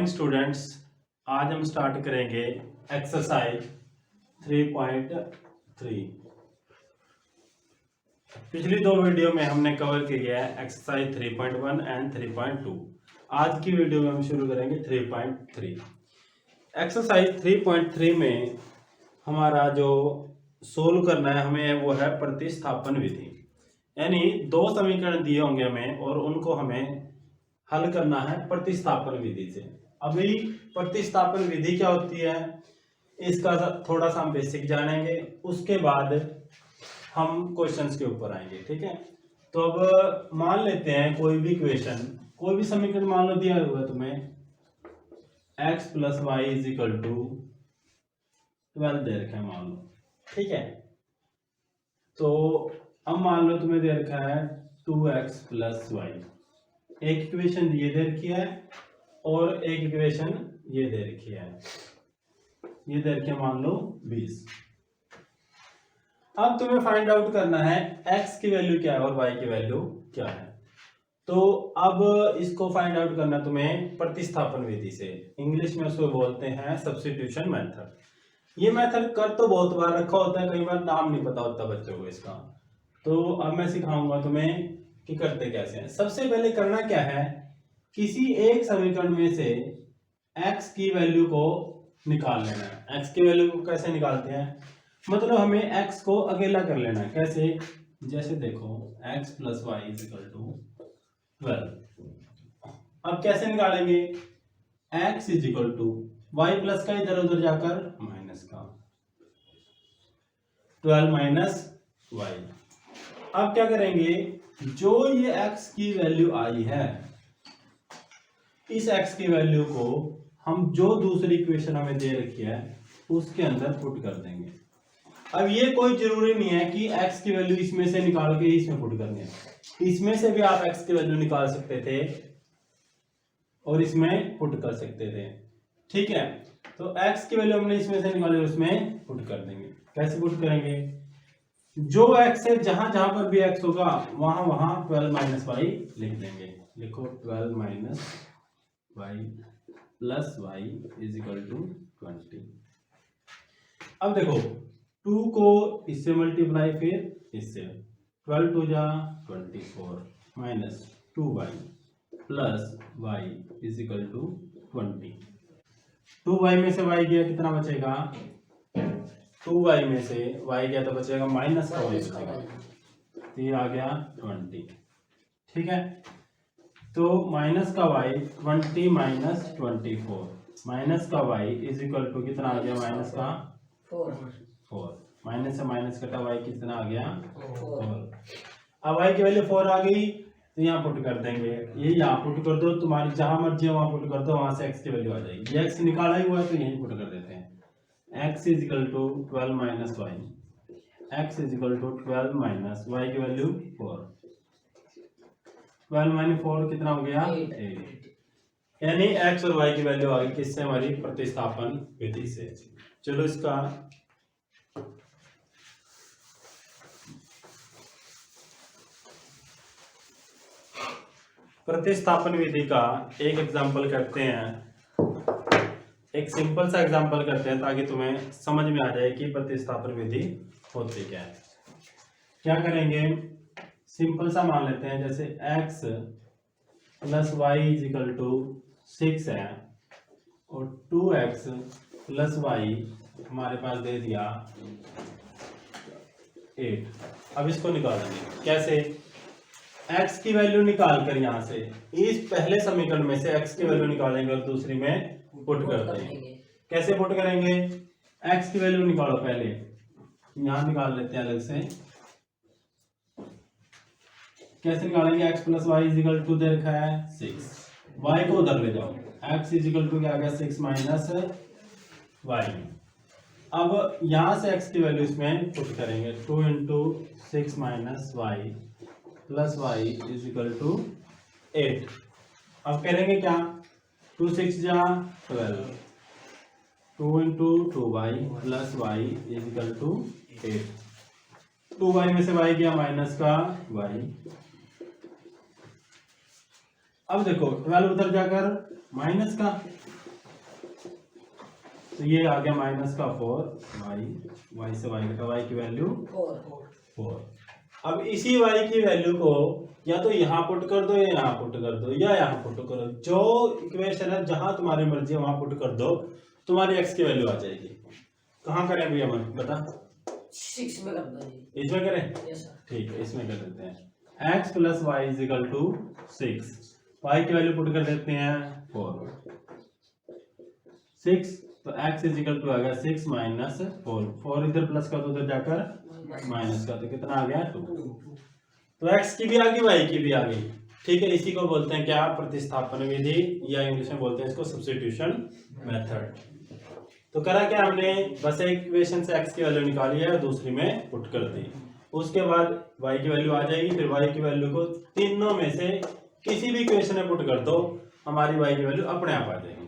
Morning students, आज हम start करेंगे एक्सरसाइज 3.3। पिछली दो वीडियो में हमने कवर किया है एक्सरसाइज 3.1 एंड 3.2। आज की वीडियो में हम शुरू करेंगे 3.3। एक्सरसाइज 3.3 में हमारा जो सोल्व करना है हमें वो है प्रतिस्थापन विधि, यानी दो समीकरण दिए होंगे हमें और उनको हमें हल करना है प्रतिस्थापन विधि से। अभी प्रतिस्थापन विधि क्या होती है इसका थोड़ा सा हम बेसिक जानेंगे, उसके बाद हम क्वेश्चंस के ऊपर आएंगे। ठीक है, तो अब मान लेते हैं कोई भी क्वेश्चन, कोई भी समीकरण मान लो दिया हुआ है तुम्हें x plus y is equal to 12 दे रखा है मान लो। ठीक है, तो अब मान लो तुम्हें दे रखा है 2x प्लस वाई, एक इक्वेशन ये दे रखी है और एक इक्वेशन ये दे रखी है, ये दे रखी है मान लो 20। अब तुम्हें फाइंड आउट करना है x की वैल्यू क्या है और y की वैल्यू क्या है। तो अब इसको फाइंड आउट करना तुम्हें प्रतिस्थापन विधि से, इंग्लिश में उसको बोलते हैं सब्स्टिट्यूशन मेथड। ये मेथड कर तो बहुत बार रखा होता है, कई बार नाम नहीं पता होता बच्चों को इसका, तो अब मैं सिखाऊंगा तुम्हें कि करते कैसे हैं। सबसे पहले करना क्या है, किसी एक समीकरण में से x की वैल्यू को निकाल लेना है। x की वैल्यू को कैसे निकालते हैं, मतलब हमें x को अकेला कर लेना है। कैसे, जैसे देखो x plus y is equal to 12। अब कैसे निकालेंगे, x is equal to y plus का इधर उधर जाकर माइनस का, 12 माइनस वाई। अब क्या करेंगे, जो ये x की वैल्यू आई है इस x की वैल्यू को हम जो दूसरी इक्वेशन हमें दे रखी है उसके अंदर पुट कर देंगे। अब ये कोई जरूरी नहीं है कि x की वैल्यू इसमें से निकाल के इसमें पुट करनी है, इसमें से भी आप x की वैल्यू निकाल सकते थे और इसमें पुट कर सकते थे। ठीक है, तो x की वैल्यू हमने इसमें से निकाली उसमें पुट कर देंगे। कैसे पुट करेंगे, जो x है जहां जहां पर भी x होगा वहां वहां 12 माइनस वाई लिख देंगे। लिखो 12 minus y plus y is equal to 20। अब देखो 2 को इससे मल्टीप्लाई फिर इससे, 12 टू जा 24 minus 2y plus y is equal to 20। 2y में से y गया कितना बचेगा, 2y में से y गया तो बचेगा माइनस का y बचेगा, तो ये आ गया 20। ठीक है, तो माइनस का y 20 माइनस 24 माइनस का y इज इक्वल टू कितना आ गया, माइनस का 4। माइनस से माइनस कटा y कितना आ गया 4। अब y की वैल्यू 4 आ गई तो यहाँ पुट कर देंगे, ये यहाँ पुट कर दो, तुम्हारी जहां मर्जी है वहां पुट कर दो, वहां से x की वैल्यू आ जाएगी। ये x निकाला ही हुआ है तो यहीं पुट कर देते हैं। x is equal to 12 minus y, x is equal to 12 minus y की वैल्यू 4, 12 माइनस 4 कितना हो गया 8, यानी x और y की वैल्यू आ गई किससे, हमारी प्रतिस्थापन विधि से। चलो इसका प्रतिस्थापन विधि का एक एग्जांपल करते हैं, एक सिंपल सा एग्जांपल करते हैं ताकि तुम्हें समझ में आ जाए कि प्रतिस्थापन विधि होती क्या है। क्या करेंगे, सिंपल सा मान लेते हैं, जैसे x plus y is equal to 6 है और 2x प्लस वाई हमारे पास दे दिया 8। अब इसको निकालेंगे कैसे, x की वैल्यू निकाल कर यहाँ से इस पहले समीकरण में से x की वैल्यू निकालेंगे और दूसरी में पुट कर देंगे। कैसे पुट करेंगे, x की वैल्यू निकालो, पहले यहाँ निकाल लेते हैं अलग से। कैसे निकालेंगे, x plus y is equal to दे रखा है 6, y को उधर ले जाओ, x इज इक्वल टू क्या आ गया 6 माइनस वाई। अब यहाँ से x की वैल्यू इसमें पुट करेंगे, 2 into 6 minus y plus y is equal to 8। अब करेंगे क्या, 2 6 जा 12, 2 into 2y plus y is equal to 8। 2y में से y गया माइनस का y। अब देखो 12 उधर जाकर माइनस का, तो ये आ गया माइनस का 4 वाई से वाई घटा, वाई की वैल्यू 4। अब इसी वाई की वैल्यू को या तो यहाँ पुट कर दो या यहाँ पुट कर दो या यहाँ पुट करो, जो इक्वेशन है जहां तुम्हारी मर्जी है वहां पुट कर दो, तुम्हारी एक्स की वैल्यू आ जाएगी। कहाँ करें भैया मन बता? 6 में कर दो जी। इसमें करें? Yes sir. ठीक है, इसमें कर देते हैं x plus y is equal to 6। Y की वैल्यू पुट कर देते हैं 6, तो x इज इक्वल टू आ गया 6 माइनस 4 इधर प्लस का तो उधर जाकर माइनस का, तो कितना आ गया 2। तो x की भी आ गई, y की भी आ गई। ठीक है, इसी को बोलते हैं क्या? प्रतिस्थापन विधि, या इंग्लिश में बोलते हैं इसको सब्स्टिट्यूशन मेथड। तो करा क्या हमने? बस एक इक्वेशन से x की वैल्यू निकाली है और दूसरी में पुट कर दी, उसके बाद y की वैल्यू आ जाएगी, फिर y की वैल्यू को तीनों में से किसी भी इक्वेशन में पुट कर दो, हमारी y की वैल्यू अपने आप आ जाएगी।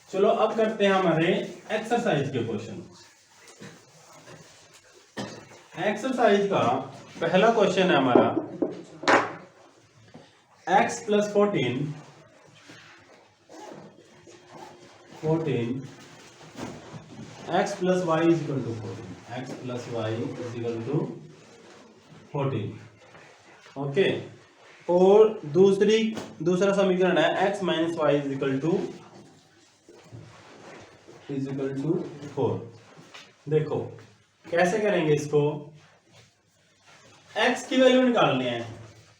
चलो अब करते हैं हमारे एक्सरसाइज के क्वेश्चन। एक्सरसाइज का पहला क्वेश्चन है हमारा x plus 14 x plus y is equal to 14, x plus y is equal to 14। Okay, और दूसरा समीकरण है x minus y is equal to 4। देखो कैसे करेंगे इसको? x की वैल्यू निकालनी है,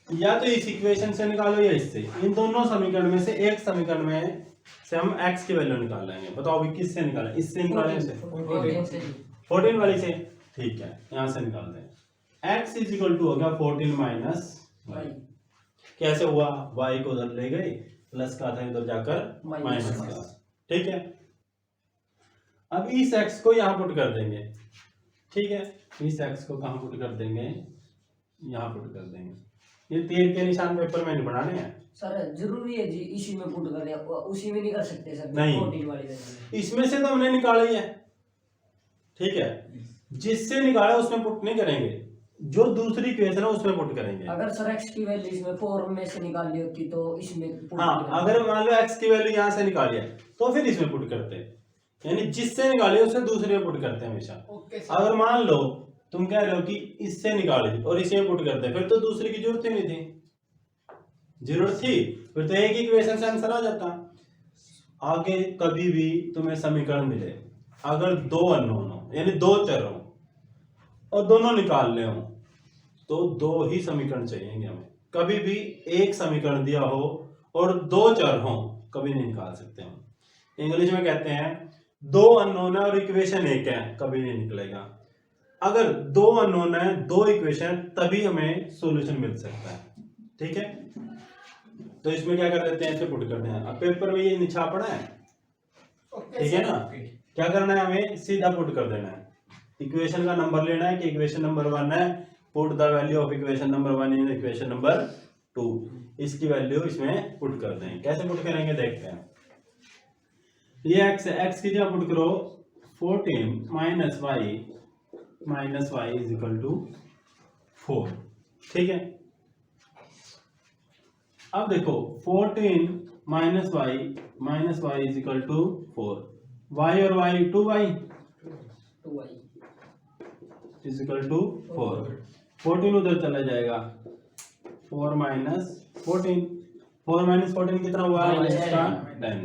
या तो इस इक्वेशन से निकालो या इससे, इन दोनों समीकरण में से एक समीकरण में से हम x की वैल्यू निकाल लेंगे। बताओ अभी किससे निकालें? इससे निकालें, इससे 14 वाली से। ठीक है, यहां से निकालते हैं। x इज इक्वल टू हो गया 14 माइनस वाई। कैसे हुआ? y को उधर ले गए, प्लस का था इधर जाकर माइनस का। ठीक है, अब इस x को यहां पुट कर देंगे। ठीक है, इस x को कहां पुट कर देंगे? यहां पुट कर देंगे। ये तीर के निशान पेपर में नहीं बनाने हैं सर, जरूरी है जी इसी में पुट करें, उसी में नहीं कर सकते सर? नहीं, 14 वाली वैल्यू इसमें से तो हमने निकाली है। ठीक है, जिससे निकाला उसमें पुट नहीं करेंगे, जो दूसरी इक्वेशन है उसमें पुट करेंगे। अगर सर x की वैल्यू इसमें 4 में से निकाली होती तो इसमें पुट हाँ, अगर मान लो x की वैल्यू यहां से निकाली है तो फिर इसमें पुट करते हैं, यानी जिससे निकाली उसे दूसरे में पुट करते हैं हमेशा। अगर मान लो तुम कह रहे हो कि इससे निकाली और इसे पुट करते हैं, फिर तो दूसरे की जरूरत ही नहीं थी। जरूरत थी फिर तो एक इक्वेशन से आंसर आ जाता। आगे कभी भी तुम्हें समीकरण मिले, अगर दो अननोन हो यानी दो चर हो और दोनों निकालने हो, तो दो ही समीकरण चाहिए हमें। कभी भी एक समीकरण दिया हो और दो चर हो, कभी नहीं निकाल सकते हम। इंग्लिश में कहते हैं दो अननोन है और इक्वेशन एक है, कभी नहीं निकलेगा। अगर दो अननोन है, दो इक्वेशन, तभी हमें सॉल्यूशन मिल सकता है। ठीक है, तो इसमें क्या कर देते हैं? ऐसे पुट करते हैं। अब पेपर में ये निछा पड़ा है, ठीक है ना? क्या करना है? हमें सीधा पुट कर देना है। इक्वेशन का नंबर लेना है कि इक्वेशन नंबर 1 है, put the value of equation number 1 in equation number 2। इसकी वैल्यू इसमें पुट कर देंगे। कैसे पुट करेंगे देखते हैं। ये x की जगह पुट करो 14 minus y is equal to 4। ठीक है, अब देखो 14 minus y is equal to 4। Y और y 2y is equal to 4। 14 उधर चला जाएगा, 4 माइनस 14 कितना हुआ? माइनस का 10।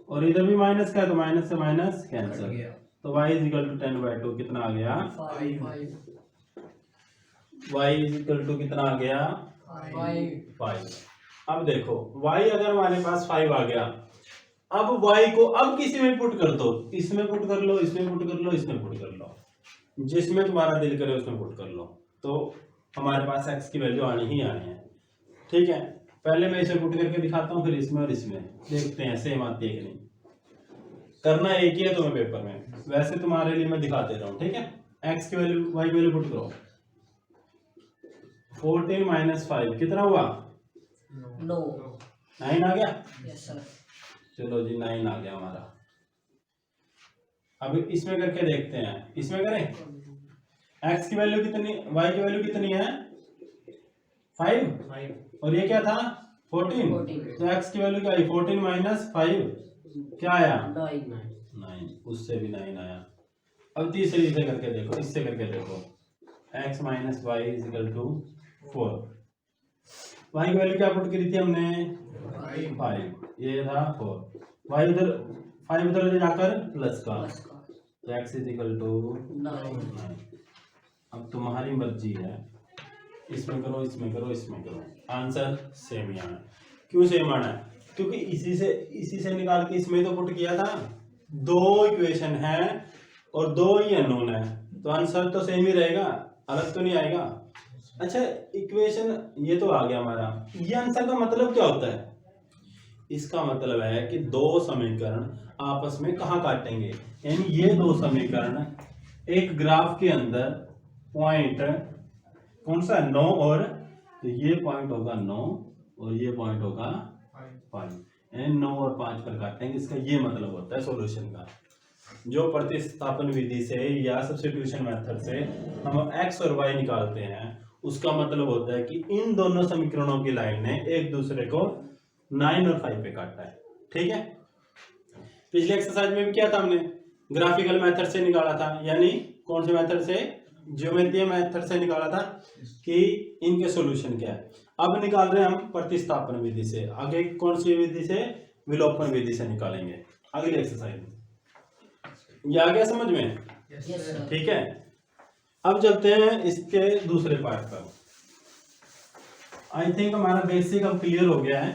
और इधर भी माइनस का है तो माइनस से माइनस कैंसिल, तो y इज इक्वल टू 10/2 कितना आ गया? 5। y इज इक्वल टू कितना आ गया? 5। अब देखो y अगर हमारे पास 5 आ गया, अब y को अब किसी में पुट कर दो, इसमें पुट कर लो, इसमें पुट कर लो, इसमें पुट कर लो, जिसमें तुम्हारा दिल करे उसमें पुट कर लो, तो हमारे पास x की वैल्यू आनी ही आनी है। ठीक है, पहले मैं इसे पुट करके दिखाता हूँ, फिर इसमें और इसमें देखते हैं सेम आती है कि नहीं। करना एक ही है तुम्हें पेपर में, वैसे तुम्हारे लिए मैं दिखा दे रहा हूँ। ठीक है, x की वैल्यू y की वैल्यू पुट करो। 14 माइनस 5 कितना हुआ? 9 आ गया? Yes sir. चलो जी 9 आ गया हमारा। अब इसमें करके देखते हैं, इसमें करें। x की वैल्यू कितनी, y की वैल्यू कितनी है? 5 और ये क्या था 14। 14। तो x की वैल्यू क्या आई 14 माइनस 5 क्या आया 9। 9, उससे भी 9 आया। अब तीसरी से करके देखो, इससे करके देखो x minus y is equal to 4। y की वैल्यू क्या पुट करी थी हमने 5, ये था 4, y उधर 5 उधर ले जाकर प्लस का, तो x इज इक्वल टू 9। अब तुम्हारी मर्जी है, इसमें करो इसमें करो इसमें करो, आंसर सेम ही आना। क्यों सेम आना है? क्योंकि इसी से निकाल के इसमें तो पुट किया था। दो इक्वेशन है और दो ही अननोन है, तो आंसर तो सेम ही रहेगा, अलग तो नहीं आएगा। अच्छा, इक्वेशन ये तो आ गया हमारा। ये आंसर का मतलब क्या होता है? इसका मतलब है कि दो समीकरण आपस में कहाँ काटेंगे, यानी ये दो समीकरण एक ग्राफ के अंदर पॉइंट कौन सा 9 और, तो ये पॉइंट होगा 9 और ये पॉइंट होगा 5, यानी 9 और 5 पर काटेंगे। इसका ये मतलब होता है सॉल्यूशन का। जो प्रतिस्थापन विधि से या सब्स्टिट्यूशन मेथड से हम x और y निकालते हैं, उसका मतलब होता है कि इन दोनों समीकरणों की लाइन ने एक दूसरे को 9 और 5 पे काटा है। ठीक है, पिछले एक्सरसाइज में भी किया था हमने, ग्राफिकल मेथड से निकाला था, यानी कौन से मेथड से, ज्योमेट्री मेथड से निकाला था कि इनके सॉल्यूशन क्या है। अब निकाल रहे हैं हम प्रतिस्थापन विधि से। आगे कौन सी विधि से, विलोपन विधि से निकालेंगे अगली एक्सरसाइज में। ये आ गया समझ में? ठीक है, अब चलते हैं इसके दूसरे पार्ट पर। आई थिंक हमारा बेसिक अब क्लियर हो गया है।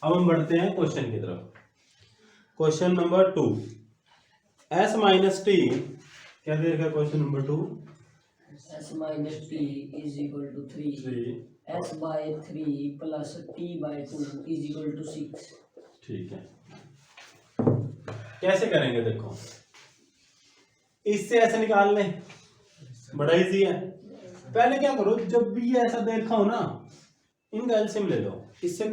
अब हम बढ़ते हैं क्वेश्चन की तरफ। Question number 2, s minus T, क्या दे रखा है question number 2? s minus t is equal to 3 s by 3 plus t by 2 is equal to 6। ठीक है, कैसे करेंगे देखो, इससे ऐसे निकाल लें, बड़ा इजी है। पहले क्या करो, जब भी ये ऐसा देखा हो ना, इनका एलसीएम ले लो, इससे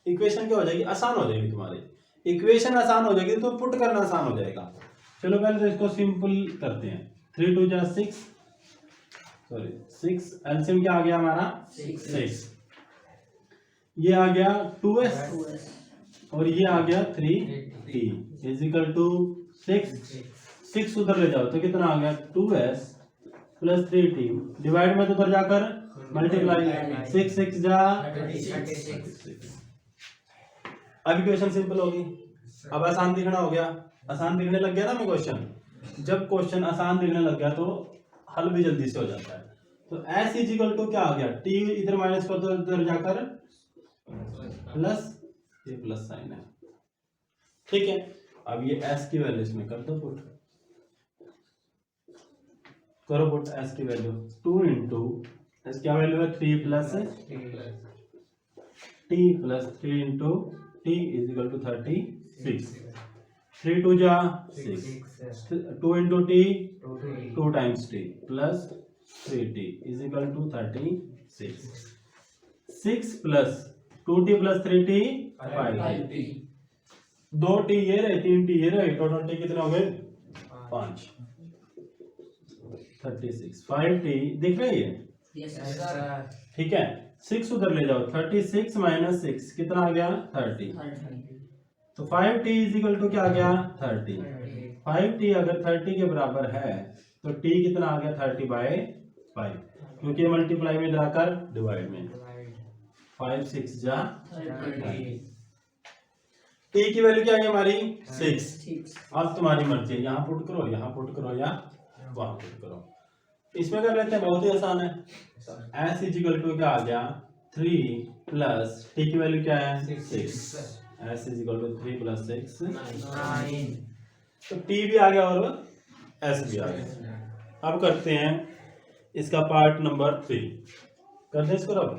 इक्वेशन क्या हो जाएगी, आसान हो जाएगी तुम्हारी। इक्वेशन आसान हो जाएगी तो पुट करना आसान हो जाएगा। चलो पहले तो इसको सिंपल करते हैं। 3 2 जा 6, सॉरी 6, एलसीएम क्या आ गया हमारा 6। ये आ गया 2s और ये आ गया 3t इज इक्वल टू 6 उधर ले जाओ तो कितना आ गया 2s प्लस 3t, डिवाइड में तो उधर जाकर मल्टीप्लाई, 6 6 जा 36। अब इक्वेशन सिंपल होगी। अब आसान दिखना हो गया, आसान दिखने लग गया ना हमें क्वेश्चन। जब क्वेश्चन आसान दिखने लग गया तो हल भी जल्दी से हो जाता है। तो s इज इक्वल टू क्या आ गया, t इधर माइनस को तो इधर जाकर प्लस, ये प्लस साइन है। ठीक है, अब ये s की वैल्यू इसमें कर दो पुट, करो पुट s की वैल्यू 2 इंटू s क्या वैल्यू है 3 plus t plus 3 into t is equal to 36। 3 2 जा 6, 2 into t 2 times t plus 3t is equal to 36। 6 plus 2t plus 3t 5t, 2t ये रहे 3t ये रहे, total t कितने हो गए 5, 36। 5t दिख रही है? Yes sir. ठीक है, 6 उधर ले जाओ, 36 माइनस 6 कितना आ गया 30। तो 5t इज इक्वल टू क्या आ गया 30। 5t अगर 30 के बराबर है तो t कितना आ गया 30/5, क्योंकि मल्टीप्लाई में जाकर डिवाइड में, 5 6 जा 30। t की वैल्यू क्या है हमारी 6। अब तुम्हारी मर्जी है, यहाँ पुट करो, यहाँ पुट करो या वहां पुट करो। इसमें कर लेते हैं, बहुत ही आसान है। s इज इक्वल टू क्या आ गया 3 प्लस t की वैल्यू क्या है 6, s is equal to 3 plus 6 9। तो t भी आ गया और s भी आ गया। अब करते हैं इसका पार्ट नंबर 3, कर दे इसको। अब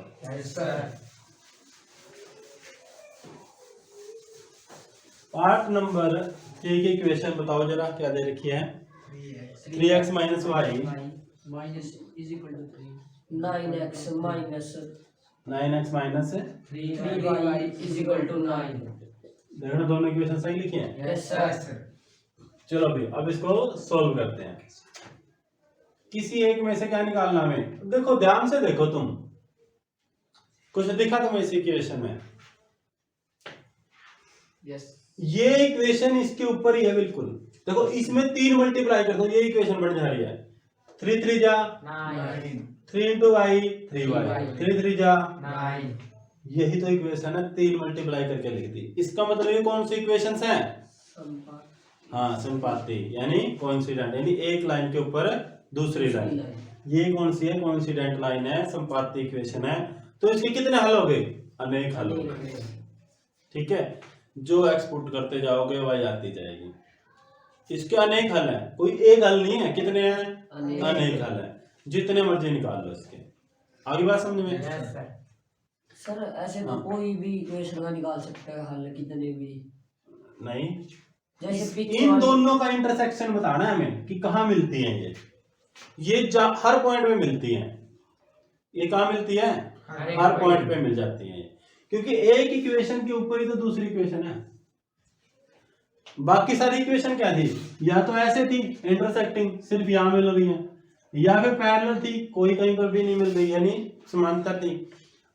पार्ट नंबर 3 की इक्वेशन बताओ जरा, क्या दे रखी है 3x minus y minus is equal to 3, 9x minus 9x minus 3y is equal to 9। देखो दोनों इक्वेशन सही लिखी हैं। Yes sir. चलो भाई अब इसको सॉल्व करते हैं। किसी एक में से क्या निकालना हमें, देखो ध्यान से देखो तुम, कुछ दिखा तुम्हें इस इक्वेशन में? यस ये इक्वेशन इसके ऊपर ही है बिल्कुल। देखो इसमें 3 मल्टीप्लाई कर दो, ये इक्वेशन बन जा रही है। 3 3 जा 9 3 into y 3y 3 3 जा 9 यही तो इक्वेशन है, 3 मल्टीप्लाई करके लिख दी। इसका मतलब ये कौन सी इक्वेशंस हैं? हाँ संपाती, यानी कोइंसिडेंट, यानी एक लाइन के ऊपर दूसरी लाइन। ये कौन सी है? कोइंसिडेंट लाइन है, संपाती इक्वेशन है। तो इसके कितने हल हो गए? अनेक हल हो गए। ठीक है, जो एक्सपुट करते जाओगे वही आती जाएगी। इसके अनेक हल है, कोई एक हल नहीं है। कितने हैं? अनेक हल है, जितने मर्जी निकाल लो इसके। आगे बात समझ में? सर ऐसे तो कोई भी इक्वेशन का निकाल सकता है हल, कितने भी नहीं, जैसे इन दोनों का इंटरसेक्शन बताना है हमें कि कहाँ मिलती हैं ये हर पॉइंट पे मिलती हैं। ये कहाँ मिलती है? हर पॉइंट पे मिल जाती हैं, क्योंकि एक इक्वेशन के ऊपर ही तो दूसरी इक्वेशन है। बाकी सारी इक्वेशन क्या थी? या तो ऐसे थी इंटरसेक्टिंग, सिर्फ यहाँ मिल रही है, या फिर पैरेलल थी, कोई कहीं पर भी नहीं मिल रही, यानी समांतर थी।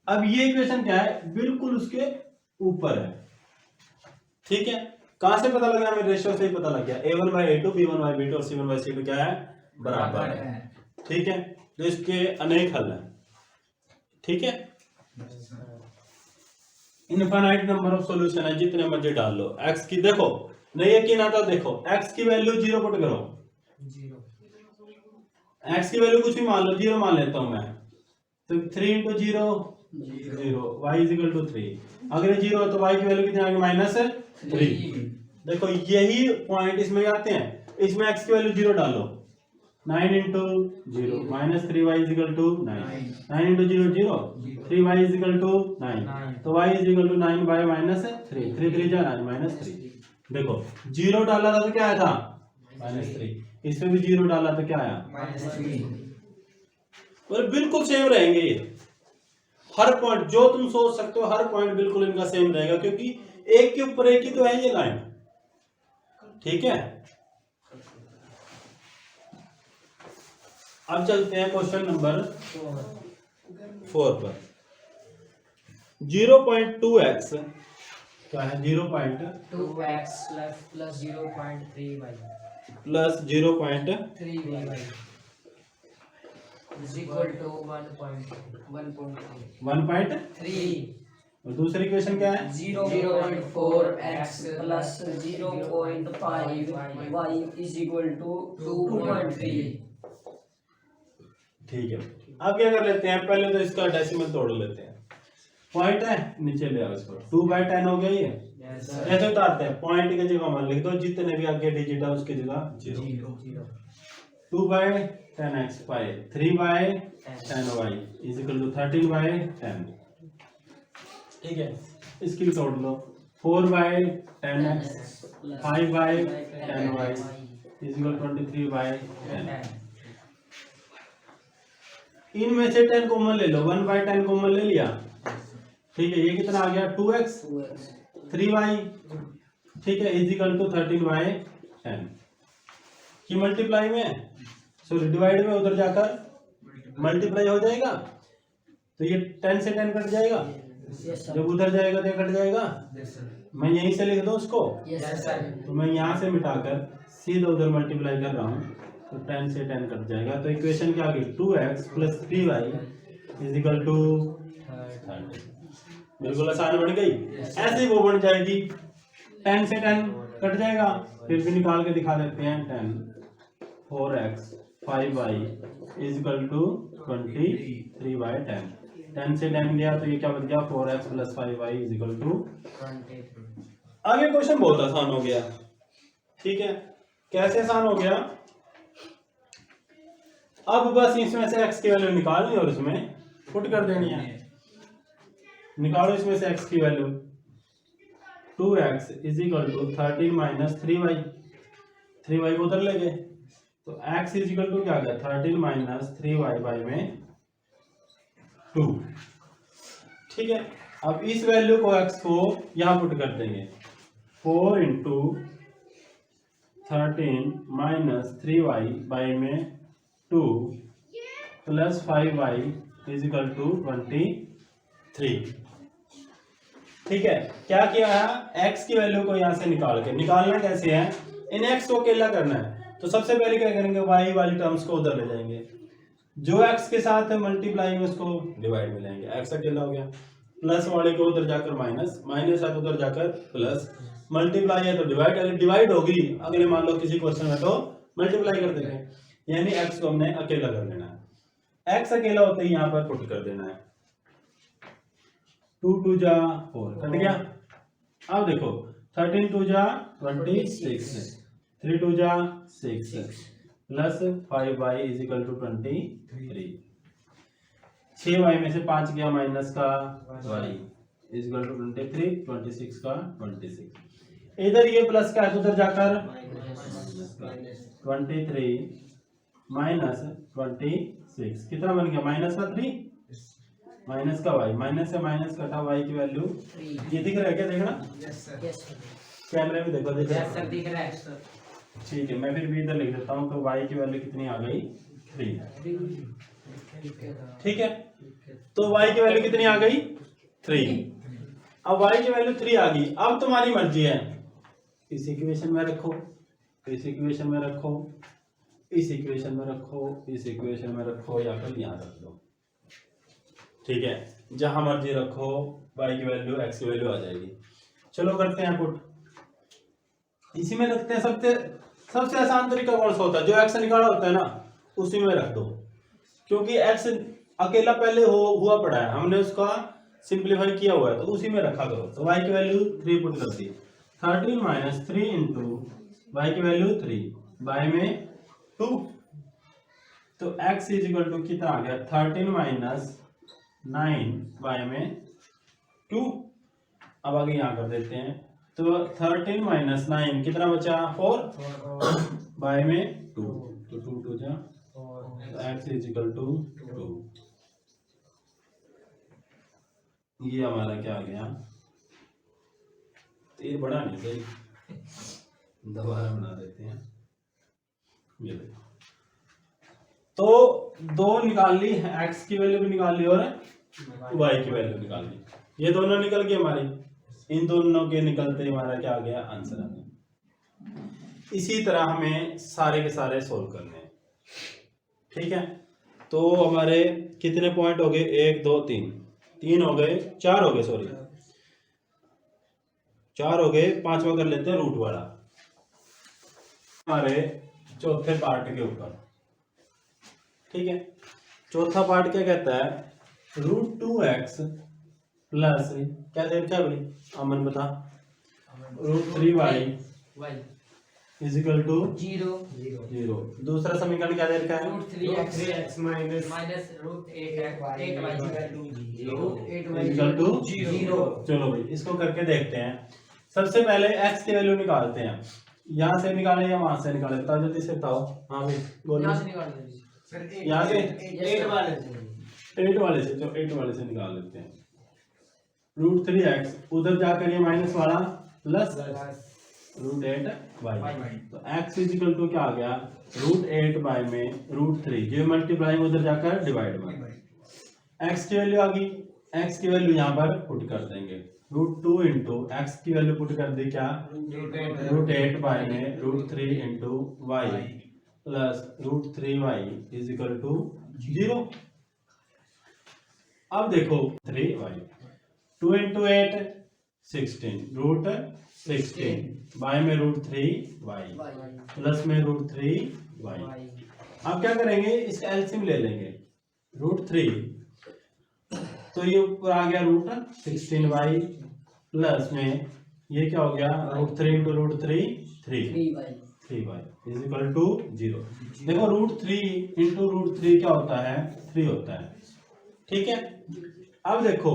अब ये इक्वेशन क्या है? बिल्कुल उसके ऊपर है। ठीक है, कहां से पता लगा? हमें रेशियो से ही पता लग गया। a1 by a2 b1 by b2 और c1 by c2 क्या है? बराबर है। ठीक है, तो इसके अनेक हल है। ठीक है, इनफाइनाइट नंबर ऑफ सॉल्यूशन है, जितने मर्जी डाल लो। x की देखो, नहीं यकीन आता देखो, x की वैल्यू 0 पुट करो। x की वैल्यू कुछ भी मान लो, 0 मान लेता हूं मैं, तो 3 into 0 0, y is equal to 3। अगर ये 0 है तो y की वैल्यू कितनी आएगी? -3। देखो यही पॉइंट इसमें आते हैं, इसमें x की वैल्यू 0 डालो, 9 into 0 -3y is equal to 9, 9 into 0 0, 3y is equal to 9, तो y is equal to 9 by -3, 3 3 जा 9 -3। देखो 0 डाला था तो क्या आया था? -3। इसमें भी 0 डाला तो क्या आया? -3। और बिल्कुल सेम रहेंगे ये, हर पॉइंट जो तुम सोच सकते हो, हर पॉइंट बिल्कुल इनका सेम रहेगा, क्योंकि एक के ऊपर एक ही तो है ये लाइन। ठीक है, अब चलते हैं क्वेश्चन नंबर 4 पर। 0.2x क्या है? 0.2x plus 0.3y plus 0.3 is equal to 1.3 और दूसरी इक्वेशन क्या है? 0.4x plus 0.5y is equal to 2.3। ठीक है, अब क्या कर लेते हैं? पहले तो इसका डेसिमल तोड़ लेते हैं। पॉइंट है, नीचे ले आओ इसको, 2/10 हो गया ये। ऐसे उतारते हैं, पॉइंट की जगह मान लिख दो, जितने भी आगे डिजिट है उसकी जगह 0। 2/10x bye 3/10y is equal to 13/10। ठीक है, इसकी तोड़ लो, 4/10x 5/10y इज इक्वल 23/10। इनमें से 10 कॉमन ले लो, 1/10 कॉमन ले लिया। ठीक है, ये कितना आ गया? 2x 3y। ठीक है, इज इक्वल टू 13/10 की मल्टीप्लाई में, सॉरी डिवाइड में, उधर जाकर मल्टीप्लाई हो जाएगा, तो ये 10 से 10 कट जाएगा। जब उधर जाएगा तो कट जाएगा। मैं यहीं से लिख दूं उसको, तो मैं यहाँ से मिटाकर सीधा उधर मल्टीप्लाई कर रहा हूँ, तो 10 से 10 कट जाएगा। तो इक्वेशन क्या आ गई? 2x plus 3y is equal to 30। बिल्कुल आसान बन गई। ऐसे ही वो बन जाएगी, 10 से 10 कट जाएगा, फिर भी निकाल के दिखा देते हैं। 10 4x 5y is equal to 23/10। 10 से 10 गया तो ये क्या बन गया? 4x plus 5y is equal to 23। आगे क्वेश्चन बहुत आसान हो गया। ठीक है, कैसे आसान हो गया? अब बस इसमें से x की वैल्यू निकालनी और इसमें पुट कर देनी है। निकालो इसमें से x की value, 2x is equal to 13 minus 3y, 3y को उधर ले गए, तो x इज इक्वल टू क्या आ गया? 13 माइनस 3y बाई में 2। ठीक है, अब इस वैल्यू को x को यहां पुट कर देंगे, 4 इंटू 13 माइनस 3y बाई में 2 plus 5y is equal to 23। ठीक है, क्या किया है, x की वैल्यू को यहाँ से निकालना कैसे है, इन x को अकेला करना है। तो सबसे पहले क्या करेंगे, y वाली टर्म्स को उधर ले जाएंगे, जो x के साथ मल्टीप्लाई में उसको डिवाइड में लाएंगे, x अकेला हो गया, प्लस वाले को उधर जाकर माइनस, माइनस है तो उधर जाकर प्लस, मल्टीप्लाई है तो डिवाइड, अगर डिवाइड होगी अगले मान लो किसी क्वेश्चन में तो मल्टीप्लाई कर देंगे, यानी x को हमने अकेला कर लेना है। x अकेला होते ही यहाँ पर पुट कर देना है, 2 2 जा 4 कट गया। अब देखो 13 2 जा 26, 3 2 जा 6 plus 5y is equal to 23। 6y में से 5 गया माइनस का y इज इक्वल टू 23, 26 का 26। इधर ये प्लस का है, उधर जाकर 23 माइनस 26 कितना बन गया, माइनस का 3 माइनस का y, माइनस से माइनस कटा y की वैल्यू ये दिख रहा है क्या, देखना कैमरे में देखो, दिख रहा है। ठीक है, मैं फिर भी इधर लिख देता हूँ, तो y की वैल्यू कितनी आ गई, 3। ठीक है, तो y की वैल्यू कितनी आ गई, 3। अब y की वैल्यू 3 आ गई, अब तुम्हारी मर्जी है, इस इक्वेशन में रखो, इस इक्वेशन में रखो, इस इक्वेशन में रखो, इस इक्वेशन में रखो, या फिर यहाँ रख दो। ठीक है, जहां मर्जी रखो, y की वैल्यू x की वैल्यू आ जाएगी। चलो करते हैं पुट, इसी में रखते हैं। सबसे आसान तरीका कौन सा होता है, जो x निकाला होता है ना उसी में रख दो, क्योंकि x अकेला पहले हुआ पड़ा है, हमने उसका सिंप्लीफाई किया हुआ है, तो उसी में रखा करो। तो y की वैल्यू 3 पुट कर दी, 13 माइनस 3 इंटू y की वैल्यू 3 बाय में 2, तो x इज इक्वल टू कितना आ गया, 13 माइनस 9 बाय में 2। अब आगे यहाँ कर देते हैं, तो 13 माइनस 9 कितना बचा, 4 बाय में 2, तो 2 2 जा, तो x इज इक्वल टू 2। ये हमारा क्या आ गया, तीर बड़ा नहीं सही, दोबारा बना देते हैं। ये देखो, तो 2 निकाल ली, x की वैल्यू भी निकाल ली और y की वैल्यू निकाल ली, ये दोनों निकल गए हमारे, इन दोनों के निकलते हमारा क्या आ गया, आंसर आ गया। इसी तरह हमें सारे के सारे सोल्व करने हैं। ठीक है, तो हमारे कितने पॉइंट हो गए, 1 2 3 हो गए, 4 हो गए, सॉरी 4 हो गए। 5वां कर लेते हैं, रूट वाला, हमारे चौथे पार्ट के ऊपर। ठीक है, चौथा पार्ट क्या कहता है, √2x प्लस क्या दे रखा है भाई, अमन बता, √3y इज इक्वल टू 0। दूसरा समीकरण क्या दे रखा है, √3x माइनस इक्वल टू 0। चलो भाई इसको करके देखते हैं। सबसे पहले x की वैल्यू निकालते हैं, यहाँ से निकाले या वहां से निकाले, बताओ जल्दी से बताओ। हाँ भाई बोलो, यहाँ से 8 वाले से, जो 8 वाले से निकाल लेते हैं। √3x उधर जाकर ये माइनस वाला प्लस √8y, तो x इज इक्वल टू क्या आ गया, √8 बाय में √3, जो मल्टीप्लाई उधर जाकर डिवाइड में, x की वैल्यू आ गई, x की वैल्यू यहाँ पर पुट कर देंगे, √2 इंटू एक्स की वैल्यू पुट कर दी क्या, √8 बाय में √3 into y plus √3y is equal to 0। अब देखो 3y, 2 इंटू 8 16, √16 बाय में √3y प्लस में √3y। अब क्या करेंगे, इसका एलसीएम ले लेंगे, √3 तो ये ऊपर आ गया √16y प्लस में ये क्या हो गया, √3 into √3 3y is equal to 0। देखो √3 इंटू √3 क्या होता है, 3 होता है। ठीक है, अब देखो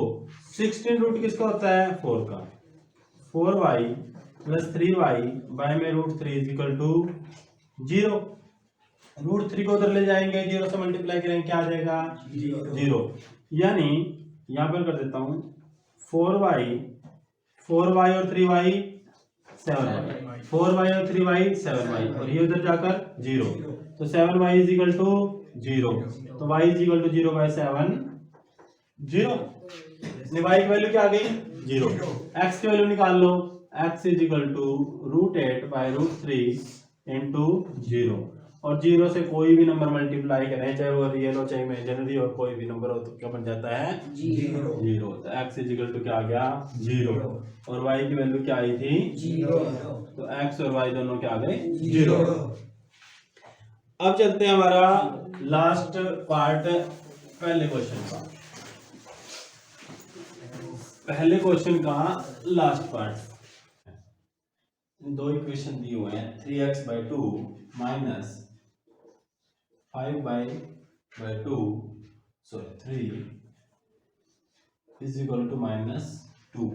16 रूट किसका होता है, 4 का, 4y प्लस 3y बाय में √3 इज इक्वल टू 0। √3 को उधर ले जाएंगे, 0 से मल्टीप्लाई करेंगे, क्या आ जाएगा 0, यानी यहाँ पर कर देता हूँ 4y और 3y 7y, 4y और 3y 7y, और ये उधर जाकर 0, तो 7y इज इक्वल टू 0, तो y is equal to 0 by 7 0। y की वैल्यू क्या आ गई 0। x की वैल्यू निकाल लो, x is equal to √8 by √3 into 0, और 0 से कोई भी नंबर मल्टीप्लाई करें, चाहे वो रियल हो चाहे इमेजिनरी हो, कोई भी नंबर हो तो क्या बन जाता है 0। तो x इज इक्वल टू क्या आ गया 0, और y की वैल्यू क्या आई थी 0। तो x और y दोनों क्या आ गए 0। अब चलते हैं हमारा लास्ट पार्ट पहले क्वेश्चन का। पहले क्वेश्चन का लास्ट पार्ट, दो इक्वेशन दिए हुए हैं 3x/2 minus 5y/2 sorry 3 is equal to -2,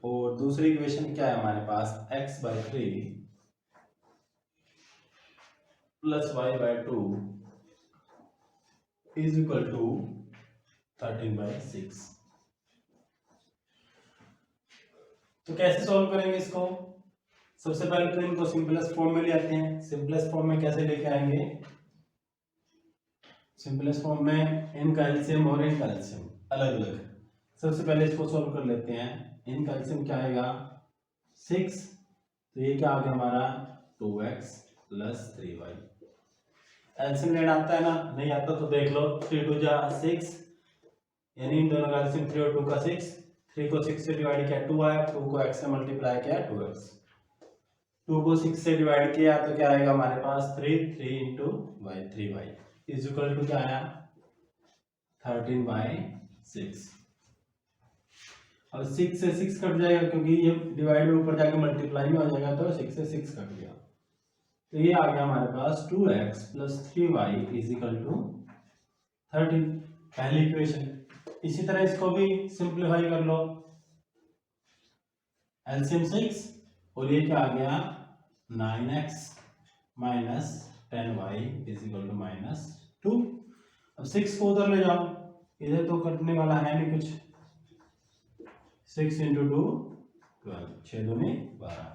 और दूसरी इक्वेशन क्या है हमारे पास x/3 plus y/2 is equal to 13/6। तो कैसे सॉल्व करेंगे इसको? सबसे पहले तो इनको सिंपलेस्ट फॉर्म में ले आते हैं। सिंपलेस्ट फॉर्म में कैसे लेके आएंगे? सिंपलेस्ट फॉर्म में इनका एलसीएम और इनका एलसीएम अलग अलग। सबसे पहले इसको सॉल्व कर लेते हैं। इनका एलसीएम क्या आएगा 6, तो ये क्या आ गया हमारा 2x प्लस 3y। एलसीएम लेना आता है ना? नहीं आता तो देख लो, 3 2 जा 6, यानी इन दोनों का एलसीएम 3 और 2 का 6। 3 को 6 से डिवाइड किया 2 आया, 2 को x से मल्टीप्लाई किया 2x, 2 को 6 से डिवाइड किया तो क्या आएगा हमारे पास 3 into y 3y is equal to क्या आया 13/6। अब 6 से 6 कट जाएगा क्योंकि ये डिवाइड में ऊपर जाके मल्टीप्लाई में हो जाएगा, तो 6 से 6 कट गया, तो ये आ गया हमारे पास 2x plus 3y is equal to 13, पहली इक्वेशन। इसी तरह इसको भी सिंप्लीफाई कर लो, एलसीएम 6 और ये क्या आ गया 9x minus 10y is equal to -2। अब 6 को उधर ले जाओ, इधर तो कटने वाला है नहीं कुछ, 6 इंटू 2 12, 6 दूनी 12।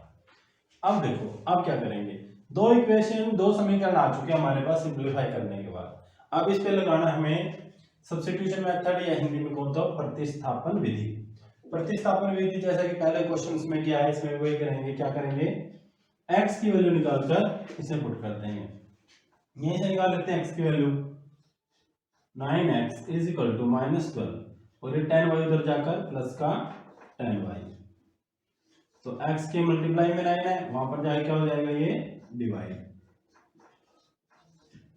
अब देखो अब क्या करेंगे, दो इक्वेशन दो समीकरण आ चुके हैं हमारे पास सिंप्लीफाई करने के बाद। अब इस पे लगाना हमें सब्स्टिट्यूशन मेथड, या हिंदी में कहो तो प्रतिस्थापन विधि। प्रतिस्थापन विधि जैसा कि पहले क्वेश्चन में किया है, इसमें वही करेंगे। क्या करेंगे, x की वैल्यू निकालकर इसे पुट कर देंगे। यहीं से निकाल लेते हैं x की value, 9x is equal to -12, और ये 10y उधर जाकर प्लस का 10y, तो x के मल्टीप्लाई में 9 है, वहां पर जाके क्या हो जाएगा ये डिवाइड,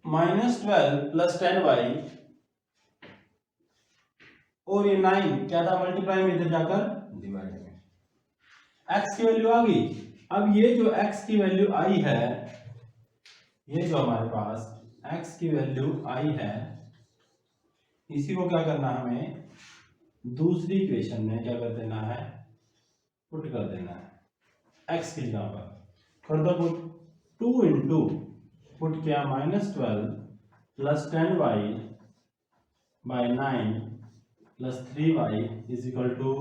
-12 प्लस 10y, और ये 9 क्या था मल्टीप्लाई में, इधर जाकर डिवाइड में। x की वैल्यू आ गई। अब ये जो x की वैल्यू आई है, ये जो हमारे पास x की वैल्यू आई है, इसी को क्या करना है हमें दूसरी इक्वेशन में क्या कर देना है, पुट कर देना है। x की जगह पर कर दो पुट, 2 इंटू पुट किया -12 plus 10y by 9 plus 3y is equal to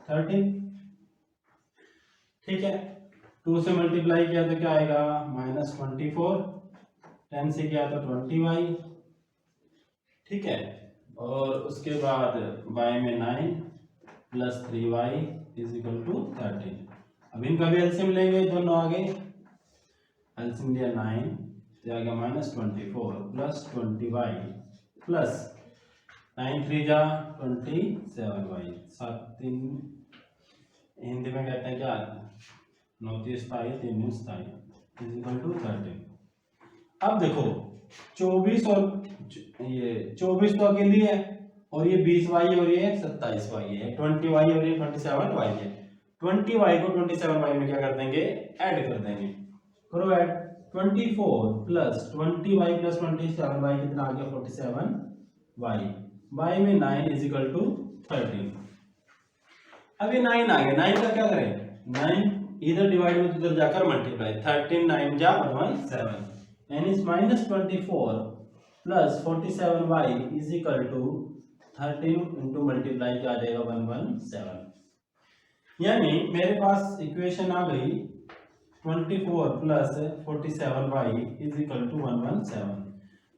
13। ठीक है, 2 से मल्टीप्लाई किया तो क्या आएगा -24, 10 से किया तो 20y। ठीक है, और उसके बाद y में 9 plus 3y is equal to 13। अब इनका भी एलसीएम लेंगे, दोनों आगे एलसीएम लिया 9 तो आ गया -24 प्लस 20y प्लस 9 3 जा 27y, 7 3 हिंदी में कहते हैं क्या 9 3 3 इज इक्वल टू 13। अब देखो 24 और ये 24 तो अकेली है, और ये 20y और ये 27y है, 20y और ये 27y है। 20y को 27y में क्या कर देंगे, ऐड कर देंगे। करो add, 24 plus 20y plus 27y कितना आ गया 47y, y में 9 इज इक्वल टू 13। अब ये 9 आ गया, 9 का क्या करें, 9 इधर डिवाइड में इधर जाकर मल्टीप्लाई, 13 9 जा 117, यानी -24 plus 47y is equal to 13 into multiply क्या आ जाएगा 117। यानी मेरे पास इक्वेशन आ गई 24 plus 47y is equal to 117।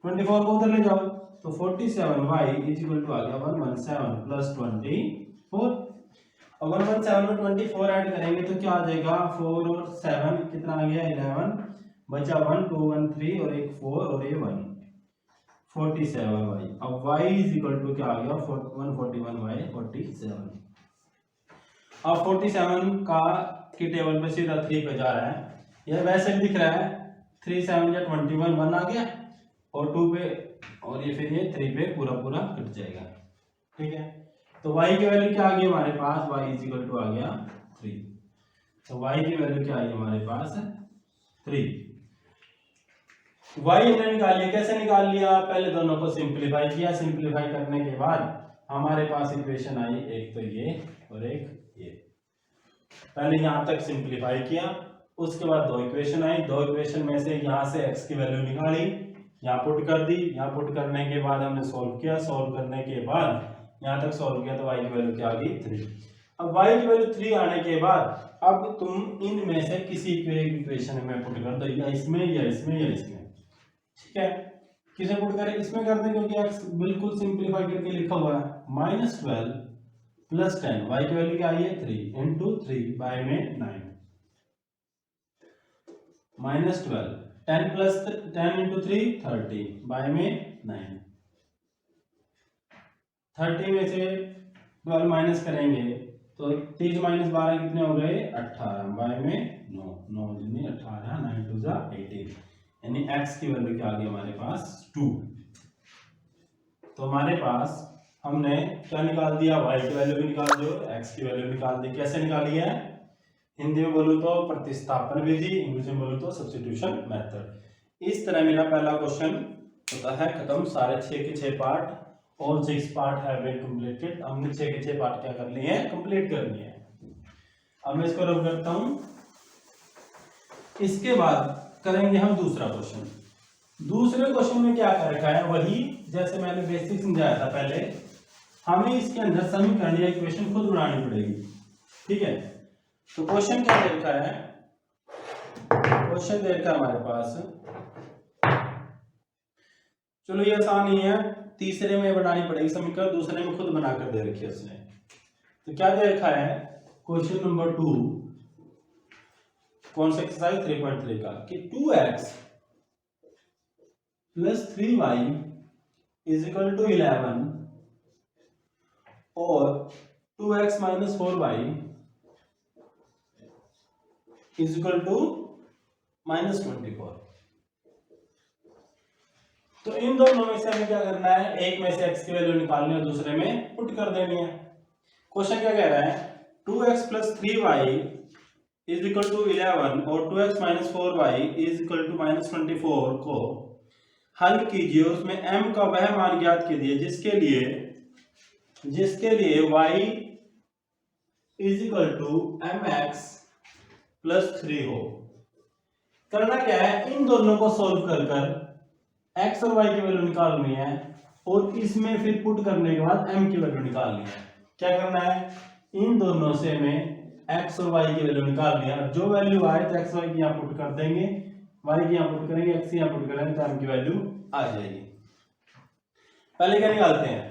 24 को उधर ले जाओ तो 47y इज इक्वल टू आ गया 117 प्लस 24। और 117 में 24 ऐड करेंगे तो क्या आ जाएगा 4 और 7 कितना आ गया 11 बचा 1 2 1 3 और एक 4 और ये 1 47y। अब y इज इक्वल टू क्या आ गया 141y 47। अब 47 का की टेबल पे सीधा 3 पे जा रहा है, यह वैसे भी दिख रहा है 3 7 या 21 1 आ गया और 2 पे और ये फिर ये 3 पे पूरा पूरा कट जाएगा। ठीक है, तो y की वैल्यू क्या आ गई हमारे पास y इज इक्वल टू आ गया 3। तो y की वैल्यू क्या आई हमारे पास 3। y हमने निकाल लिया, कैसे निकाल लिया, पहले दोनों को सिंपलीफाई किया, सिंपलीफाई करने के बाद हमारे पास इक्वेशन आई एक तो ये और एक ये। पहले यहां तक सिंपलीफाई किया, उसके बाद दो इक्वेशन आई, दो इक्वेशन में से यहां से x की वैल्यू निकाली, यहाँ पुट कर दी, यहाँ पुट करने के बाद हमने सॉल्व किया, सॉल्व करने के बाद यहाँ तक सॉल्व किया तो y की वैल्यू क्या आ गई 3। अब y की वैल्यू 3 आने के बाद अब तुम इनमें से किसी इक्वेशन में पुट कर दो, या इसमें या इसमें या इसमें। ठीक है, किसे पुट करें, इसमें कर दें क्योंकि x बिल्कुल सिंपलीफाई करके लिखा हुआ है -12 प्लस 10 y की वैल्यू क्या आई है 3 इंटू 3 बाय में 9 -12 10 प्लस 10 इंटू 3 30 बाय में 9 30 में से 12 माइनस करेंगे तो 30 माइनस 12 कितने हो गए 18 बाय में 9 9 दूनी 18 9 2 जा 18 यानी x की वैल्यू क्या आ गई हमारे पास 2। तो हमारे पास हमने क्या निकाल दिया y की वैल्यू भी निकाल दी और x की वैल्यू निकाल दी। कैसे निकाली है, हिंदी में बोलूं तो प्रतिस्थापन विधि, इंग्लिश में बोलूं तो सब्स्टिट्यूशन मेथड। इस तरह मेरा पहला क्वेश्चन होता है खत्म। सारे 6 के 6 पार्ट और 6 पार्ट हैव बीन कंप्लीटेड। हमने 6 के 6 पार्ट क्या कर लिए हैं, कंप्लीट कर लिए हैं। अब मैं इसको रब करता हूं। इसके बाद करेंगे हम दूसरा क्वेश्चन। दूसरे क्वेश्चन में क्या कर रखा है, वही जैसे मैंने बेसिक समझाया था पहले, हमें इसके अंदर समीकरण या इक्वेशन खुद बनानी पड़ेगी। ठीक है, तो क्वेश्चन क्या दे रखा है, क्वेश्चन दे रखा है हमारे पास, चलो ये आसान ही है, तीसरे में बनानी पड़ेगी समीकरण, दूसरे में खुद बनाकर दे रखी है उसने। तो क्या दे रखा है क्वेश्चन नंबर 2, कौन सा एक्सरसाइज 3.3 का, कि 2x plus 3y is equal to 11 और 2x minus 4y is equal to -24। तो इन दोनों में से हमें क्या करना है, एक में से x की वैल्यू निकालनी है और दूसरे में पुट कर देनी है। क्वेश्चन क्या कह रहा है, 2x plus 3y is equal to 11 और 2x minus 4y is equal to -24 को हल कीजिए। उसमें m का वह मान ज्ञात कीजिए जिसके लिए y is equal to mx plus 3 हो। करना क्या है, इन दोनों को सोल्व कर x और y की वैल्यू निकालनी है और इसमें फिर पुट करने के बाद m की वैल्यू निकालनी है। क्या करना है, इन दोनों से में x और y की वैल्यू निकालनी है। जो वैल्यू आए तो x y की यहाँ पुट कर देंगे, y की यहाँ पुट करेंगे, x की यहाँ पुट करेंगे तो m की वैल्यू आ जाएगी। पहले क्या निकालते हैं,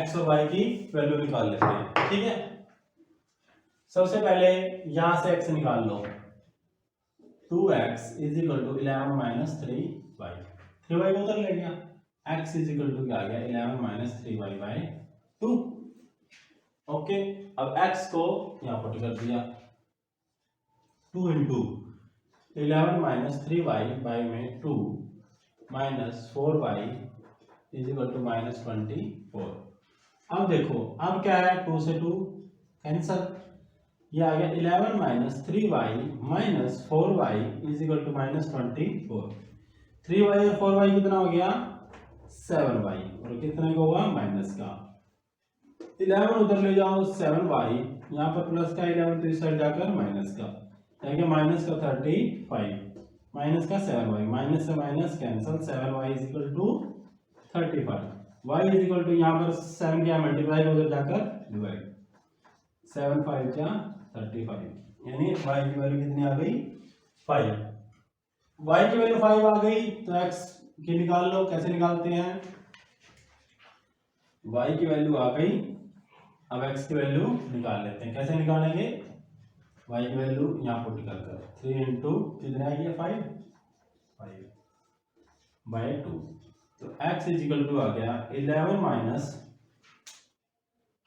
x और y की वैल्यू निकाल लेते हैं। ठीक है, सबसे पहले यहां से x निकाल लो, 2x is equal to 11 minus 3y, 3y को उधर ले गया, x इज इक्वल टू क्या आ गया 11 माइनस 3y बाय 2। ओके, अब x को यहां पुट कर दिया, 2 इंटू 11 माइनस 3y बाय में 2 minus 4y is equal to -24। अब देखो, अब क्या है, 2 से 2 कैंसल, ये आ गया 11 minus 3y minus 4y is equal to -24। 3y और 4y कितना हो गया 7y और कितने का होगा माइनस का, 11 उधर ले जाओ 7y, यहाँ पर प्लस का 11 तो इस साइड जाकर माइनस का, माइनस का 35 माइनस का 7y, माइनस से minus cancel, 7y is equal to 35, y is equal to यहाँ पर 7 क्या मल्टीप्लाई उधर जाकर डिवाइड, 7 5 क्या 35, यानी y की वैल्यू कितनी आ गई 5। y की वैल्यू 5 आ गई तो x की निकाल लो। कैसे निकालते हैं, y की वैल्यू आ गई, अब x की वैल्यू निकाल लेते हैं। कैसे निकालेंगे, y की वैल्यू यहाँ पुट कर कर 3 इंटू कितने आएगी 5 बाई 2, तो x इज इक्वल टू आ गया 11 माइनस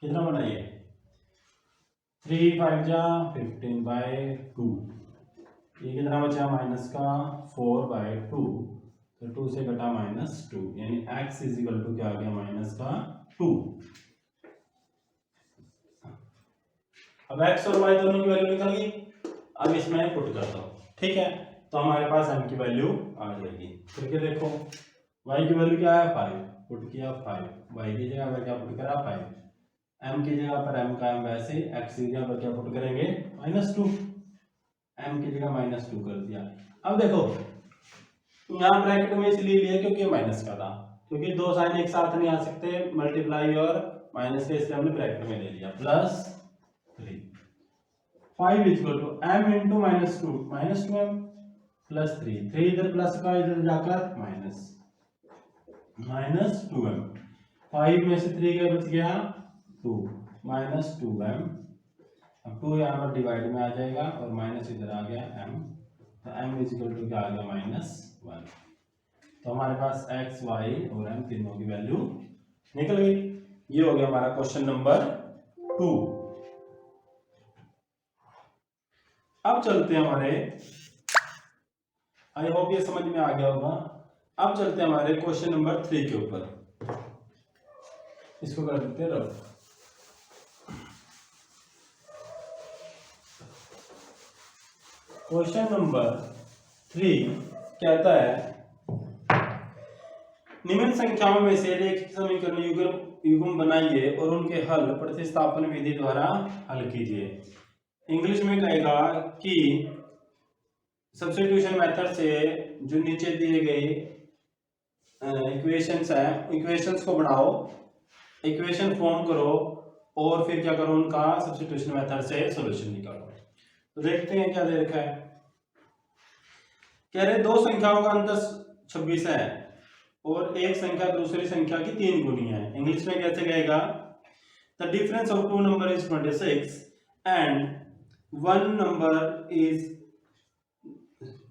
कितना बना ये 3 5 जा 15 बाई 2, ये कितना बचा माइनस का 4 बाई 2, तो 2 से घटा -2, यानी x इज इक्वल टू क्या आ गया माइनस का 2। अब x और y दोनों की वैल्यू निकल गई, अब इसमें पुट करता हूं, ठीक है। तो हमारे पास m की वैल्यू आ जाएगी। करके देखो, y की वैल्यू क्या है 5, पुट किया 5, y की जगह पर क्या पुट करा 5, m की जगह पर m का m वैसे, x की जगह पर क्या पुट करेंगे -2, m की जगह -2 कर दिया। अब देखो यहाँ ब्रैकेट में इसलिए लिया क्योंकि माइनस का था, क्योंकि दो साइन एक साथ नहीं आ सकते, मल्टीप्लाई और माइनस के, इसलिए हमने ब्रैकेट में ले लिया। Plus 3 5 equal to m into -2m plus 3 इधर प्लस का इधर जाकर -2m, 5 में से 3 का बच गया 2 -2m, अब 2 यहाँ पर डिवाइड में आ जाएगा और माइनस इधर आ गया m, तो m इज इक्वल टू क्या आ गया -1। तो हमारे पास x y और m तीनों की वैल्यू निकल गई। ये हो गया हमारा क्वेश्चन नंबर 2। अब चलते हैं हमारे, आई होप ये समझ में आ गया होगा। अब चलते हैं हमारे क्वेश्चन नंबर 3 के ऊपर, इसको कर देते हैं रफ। क्वेश्चन नंबर 3 कहता है निम्न संख्याओं में से रैखिक समीकरण युग्म बनाइए और उनके हल प्रतिस्थापन विधि द्वारा हल कीजिए। इंग्लिश में कहेगा कि सब्स्टिट्यूशन मेथड से जो नीचे दिए गए इक्वेशंस हैं, इक्वेशंस को बनाओ, इक्वेशन फॉर्म करो और फिर क्या करो, उनका सब्स्टिट्यूशन मेथड से सॉल्यूशन निकालो। तो देखते हैं क्या दे रखा है। कह रहे दो संख्याओं का अंतर 26 है और एक संख्या दूसरी संख्या की 3 गुनी है। इंग्लिश में कैसे कहेगा, the difference of two number is 26 and one number is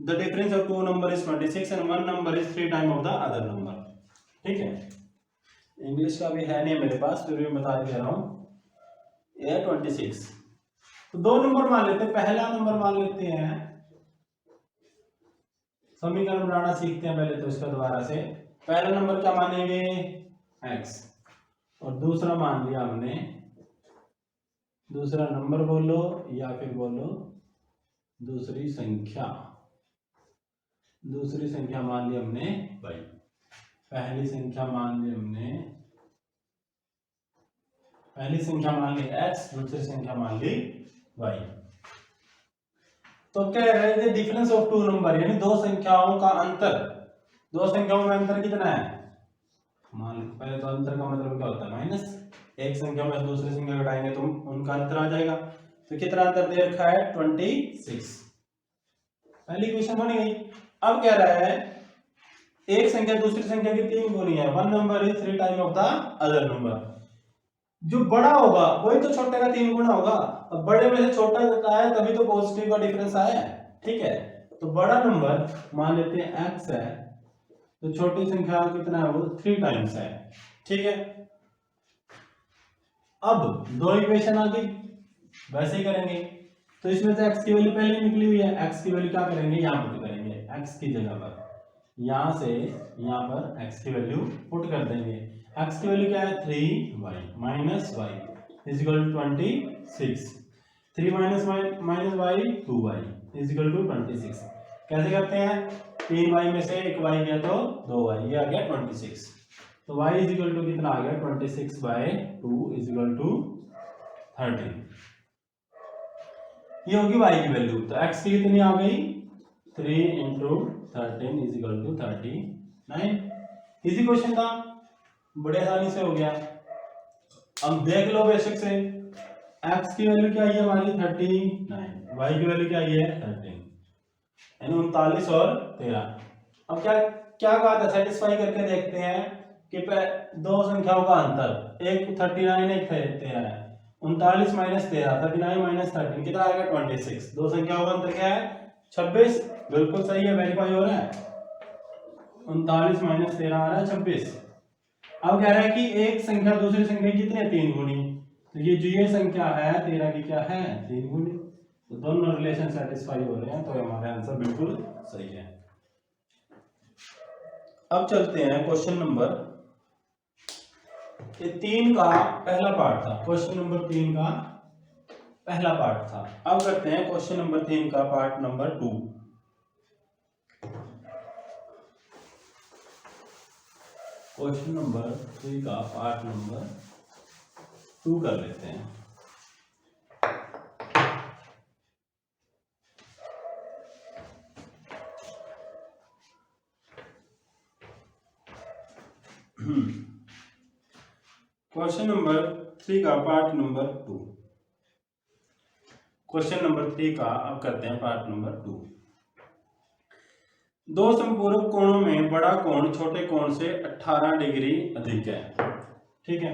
the difference of two number is 26 and one number is 3 times of the other number। ठीक है, इंग्लिश का भी है नहीं मेरे पास, फिर भी बता दे रहा हूं, ये 26। तो दो नंबर मान लेते हैं, पहला नंबर मान लेते हैं, समीकरण बनाना सीखते हैं पहले तो इसका दोबारा से। पहला नंबर क्या मानेंगे x, और दूसरा मान लिया हमने, दूसरा नंबर बोलो या फिर बोलो दूसरी संख्या, दूसरी संख्या मान ली हमने y, पहली संख्या मान ली हमने, पहली संख्या मान ली x, दूसरी संख्या मान ली y। तो कह रहे थे डिफरेंस ऑफ टू नंबर, यानी दो संख्याओं का अंतर, दो संख्याओं में अंतर कितना है, मान लो पहले तो अंतर का मतलब क्या होता है माइनस, एक संख्या में दूसरी संख्या घटाएंगे तो उनका अंतर आ जाएगा। तो कितना अंतर दे रखा है 26, पहली इक्वेशन बन गई। अब कह रहा है एक संख्या दूसरी संख्या की 3 गुनी है, one number is 3 time of the other number. जो बड़ा होगा वही तो छोटे का 3 गुना होगा, अब बड़े में से छोटा होता है तभी तो पॉजिटिव का डिफरेंस आया है। ठीक है, तो बड़ा नंबर मान लेते हैं x है, तो छोटी संख्या कितना है वो 3 टाइम्स है। ठीक है, अब दो इक्वेशन आ गई, वैसे ही करेंगे। तो इसमें से x की वैल्यू पहले निकली हुई है, x की वैल्यू क्या करेंगे यहाँ पुट करेंगे, x की जगह पर यहाँ से यहाँ पर x की वैल्यू पुट कर देंगे। x की वैल्यू क्या है 3y minus y is equal to 26, 3 minus y 2y is equal to 26। कैसे करते हैं, 3y में से एक y गया तो 2y, ये आ गया 26। तो y इज इक्वल टू कितना आ गया 26/2 इज इक्वल टू 13। ये होगी y की वैल्यू। तो x की कितनी आ गई 3 into 13 is equal to 39। Easy question था, बड़े आसानी से हो गया। अब देख लो बेशक से, x की वैल्यू क्या है हमारी 39, y की वैल्यू क्या है 13, यानी 39 और 13। अब क्या क्या कहा था, सेटिस्फाई करके देखते हैं कि दो संख्याओं का अंतर, एक 39 एक 13 है, 39 माइनस 13, 39 माइनस 13 कितना आएगा 26। दो संख्याओं का अंतर क्या है 26, बिल्कुल सही है, वेरीफाई हो रहा है। 39 माइनस 13 आ रहा है 26। अब कह रहा है कि एक संख्या दूसरी संख्या कितनी है 3 गुनी, तो ये जो ये संख्या है 13 की क्या है 3 गुनी, तो दोनों रिलेशन सेटिस्फाई हो रहे हैं, तो हमारा आंसर बिल्कुल सही है। अब चलते हैं क्वेश्चन नंबर, ये 3 का पहला पार्ट था, क्वेश्चन नंबर 3 का पहला पार्ट था। अब करते हैं क्वेश्चन नंबर 3 का पार्ट नंबर 2। क्वेश्चन नंबर 3 का पार्ट नंबर 2 कर लेते हैं। क्वेश्चन नंबर 3 का पार्ट नंबर 2, क्वेश्चन नंबर 3 का अब करते हैं पार्ट नंबर 2। दो समपूरक कोणों में बड़ा कोण छोटे कोण से 18 डिग्री अधिक है। ठीक है,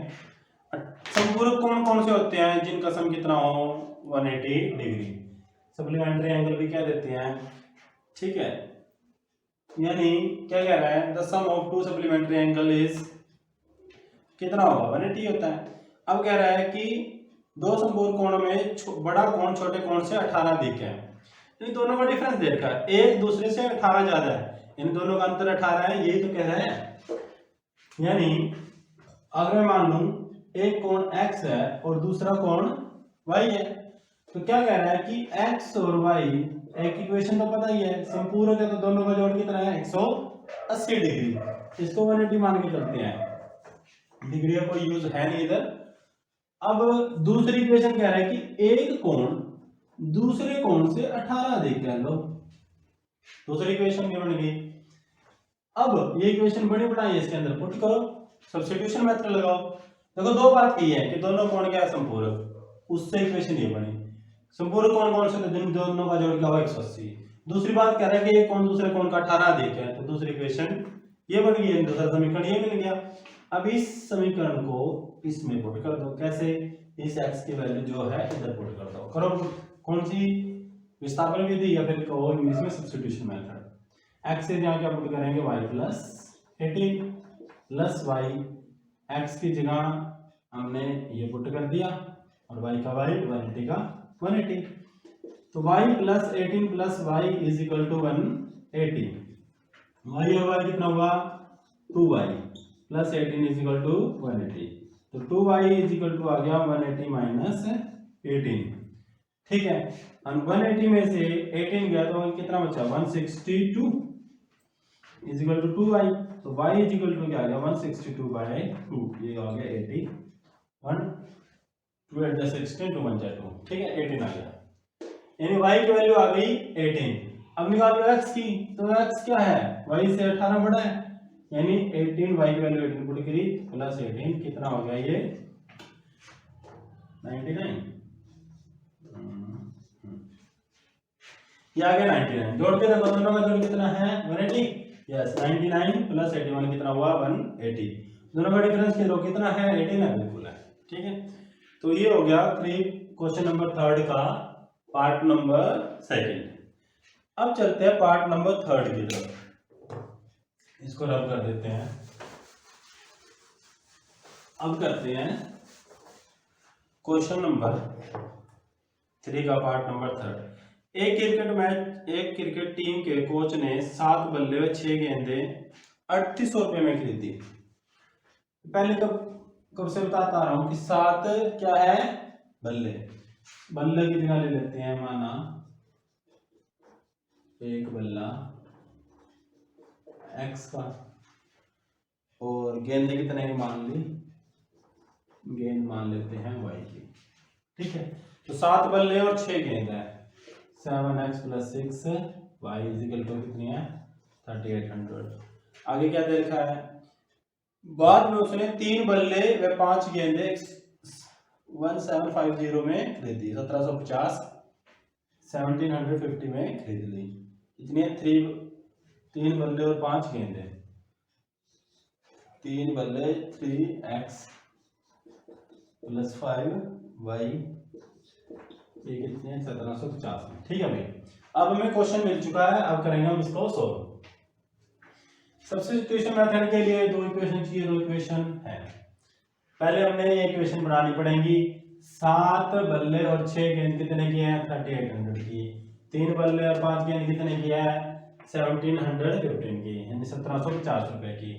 समपूरक कोण कौन से होते हैं जिनका सम कितना हो 180 डिग्री, सप्लीमेंट्री एंगल भी क्या देते हैं। ठीक है, यानी क्या कह रहा है, the sum of two supplementary angle is कितना होगा 180 होता है। अब कह रहा है कि दो समपूरक कोणों में बड़ा कोण छोटे कोण से 18 अधिक है, इन दोनों का डिफरेंस दे रखा है, एक दूसरे से 18 ज्यादा है, इन दोनों का अंतर 18 है, यही तो कह रहा है। यानी अगर मैं मान लूं एक कोण x है और दूसरा कोण y है, तो क्या कह रहा है कि x और y, एक इक्वेशन तो पता ही है, संपूरक है तो दोनों का जोड़ कितना है 180 डिग्री, इसको 180 मान के चलते हैं, डिग्री का कोई यूज है नहीं इधर। अब दूसरी इक्वेशन कह रहा है कि एक कोण दूसरे कोण से 18 अधिक है, लो दूसरी इक्वेशन भी बन गई। अब ये इक्वेशन बड़ी बनाई, इसके अंदर पुट करो, सब्स्टिट्यूशन मेथड लगाओ। देखो दो बात की है कि दोनों कोण क्या है संपूरक, उससे इक्वेशन ये बनी, संपूरक कोण कौन से, तो दोनों का जोड़ क्या हुआ 180। दूसरी बात कह रहा है कि एक कोण दूसरे कोण का 18 अधिक है, तो दूसरी इक्वेशन ये बन गई, दूसरा समीकरण ये मिल गया। अब इस समीकरण को इसमें पुट कर दो, कैसे, इस x की वैल्यू जो है इधर पुट कर दो, करो कौन सी विस्थापन विधि या फिर कहो इंग्लिश में सब्स्टिट्यूशन मेथड। x से यहाँ क्या पुट करेंगे y plus 18 plus y, x की जगह हमने ये पुट कर दिया और y का y 180 का 180, तो y plus 18 plus y is equal to 180, y और y कितना हुआ 2y plus 18 is equal to 180, तो 2y इज इक्वल टू आ गया 180 माइनस 18। ठीक है, और 180 में से 18 गया तो कितना बचा 162 इज इक्वल टू 2y, तो y इज इक्वल टू क्या आ गया 162 बाय 2, ये आ गया 81, 2 8 जा 16, 2 1 जा 2, ठीक है 18 आ गया, यानी y की वैल्यू आ गई 18। अब निकालो x की, तो x क्या है y से 18 बड़ा है, यानी 18 y की वैल्यू 18 पुट करी प्लस 18 कितना हो गया ये 99, ये आ गया 99, जोड़ के देखो दोनों का जोड़ कितना है 180, यस 99 प्लस 81 कितना हुआ 180, दोनों का डिफरेंस कितना है 18 है, बिल्कुल है। ठीक है, तो ये हो गया क्वेश्चन नंबर 3 का पार्ट नंबर 2। अब चलते हैं पार्ट नंबर 3 की तरफ, इसको रब कर देते हैं। अब करते हैं क्वेश्चन नंबर 3 का पार्ट नंबर 3। एक क्रिकेट टीम के कोच ने 7 बल्ले व 6 गेंदें 3800 रुपए में खरीदी। पहले कब से बताता रहा हूं कि 7 क्या है बल्ले, बल्ले की जगह ले लेते हैं, माना एक बल्ला x का, और गेंदें कितने की मान ली, गेंद मान लेते हैं y की। ठीक है, तो 7 बल्ले और 6 गेंद है, 7x plus 6 y is equal to कितनी है 3800। आगे क्या दे रखा है, बाद में उसने 3 बल्ले व 5 गेंदे 1750 में खरीदी, 1750 1750 में खरीद ली, इतनी 3 बल्ले और 5 गेंदे। 3 बल्ले 3x प्लस 5y, ये कितने 1750 में। ठीक है भाई, अब हमें क्वेश्चन मिल चुका है, अब करेंगे हम इसको सोल्व। सब्स्टिट्यूशन मेथड के लिए दो इक्वेशन चाहिए, दो इक्वेशन है। पहले हमने ये इक्वेशन बनानी पड़ेगी। 7 बल्ले और 6 गेंद कितने की है 3800 की, 3 बल्ले और 5 गेंद कितने की है 1715 की, यानी 1750 रुपए की।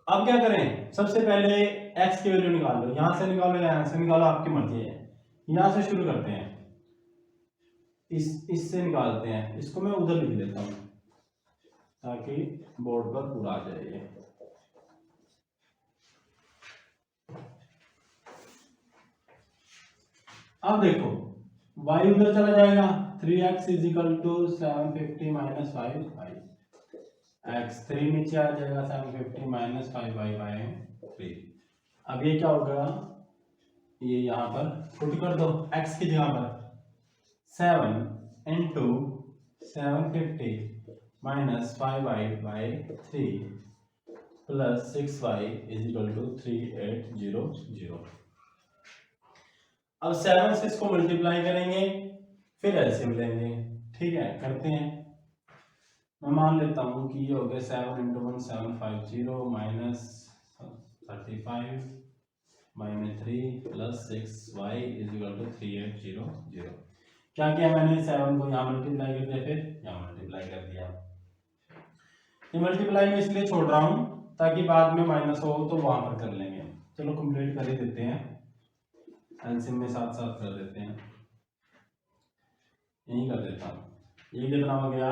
अब क्या करें, सबसे पहले x की वैल्यू निकाल लो, यहां से निकालो या यहां से निकालो, आपकी मर्जी है। यहां से शुरू करते हैं, इससे निकालते हैं, इसको मैं उधर लिख देता हूं ताकि बोर्ड पर पूरा आ जाए ये। अब देखो y उधर चला जाएगा, 3x is equal to 750 minus 5y, x 3 नीचे आ जाएगा 750 माइनस 5y बाय 3। अब ये क्या होगा, ये यहाँ पर पुट कर दो, x की जगह पर 7 into 750 minus 5y by 3 plus 6y is equal to 3800। अब 7 से इसको मल्टीप्लाई करेंगे, फिर एलसीएम लेंगे। ठीक है, करते हैं। मैं मान लेता हूं कि ये हो गया 7 into 1 750 minus 35 minus 3 plus 6y is equal to 3800। क्या किया मैंने, 7 को यहाँ मल्टीप्लाई कर दिया, फिर यहाँ मल्टीप्लाई कर दिया। ये मल्टीप्लाई में इसलिए छोड़ रहा हूँ ताकि बाद में माइनस हो तो वहां पर कर लेंगे। चलो कंप्लीट कर ही देते हैं, एलसीएम में साथ साथ कर देते हैं, यही कर देता हूँ। ये कितना हो गया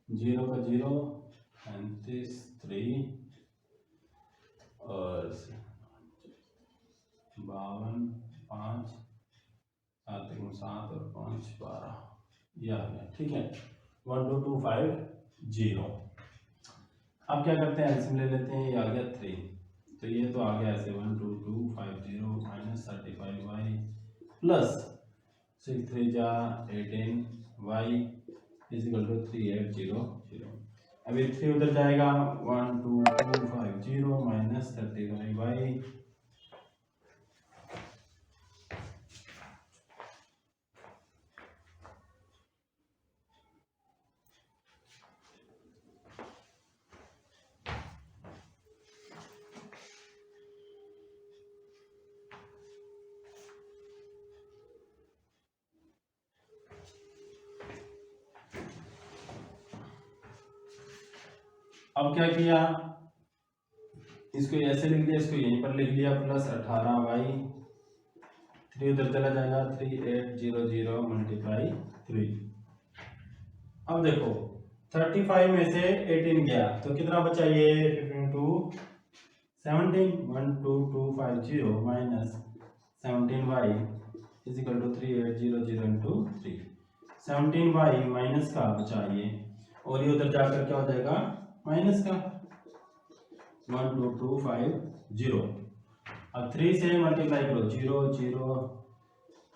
0 का 0 35 3 और 52 5 7 7 और 5 12, ये आ गया। ठीक है, 12250। अब क्या करते हैं, एलसीएम ले लेते हैं, ये आ गया 3, तो ये तो आ गया ऐसे 12250 माइनस 35y प्लस 6 3 जा 18y इज इक्वल टू 3800। अभी 3 उधर जाएगा, 12250 माइनस 35y अब क्या किया, इसको ऐसे लिख दिया, इसको यहीं पर लिख लिया, प्लस 18y, 3 उधर चला जाएगा, 3800 मल्टीप्लाई 3। अब देखो 35 में से 18 गया तो कितना बचा, ये 15 17 12250 minus 17y is equal to 3800 into 3। 17y minus का बचा ये, और ये उधर जाकर क्या हो जाएगा माइनस का 12250। अब 3 से मल्टीप्लाई करो, 0 0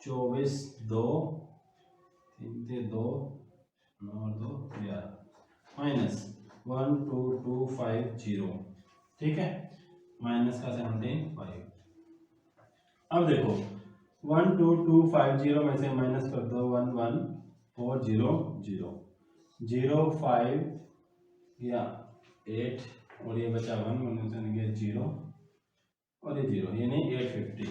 24 2 3 2 9 2 11 माइनस 12250। ठीक है, माइनस का 17 अब देखो 12250 में से माइनस कर दो 11400 0 5 या 8 और ये बचा 1 0 और ये 0 यानी 850।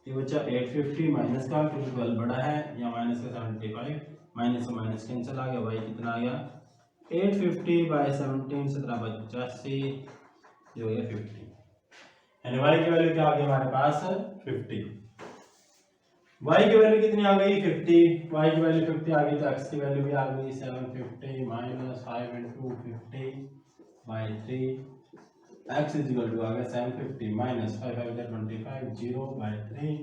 ये बचा 850 माइनस का, क्योंकि 12 बड़ा है, या माइनस का 75, माइनस से माइनस कैंसिल आ गया, भाई कितना आ गया 850 बाय 17 1785, ये हो गया 50। यानी y की वैल्यू क्या आ गई हमारे पास 50। y की वैल्यू कितनी आ गई 50, y की वैल्यू 50 आ गई, तो x की वैल्यू भी आ गई 750 minus 5 into 50 by 3, x is equal to आ गया 750 माइनस 5 5 25 0 बाई 3।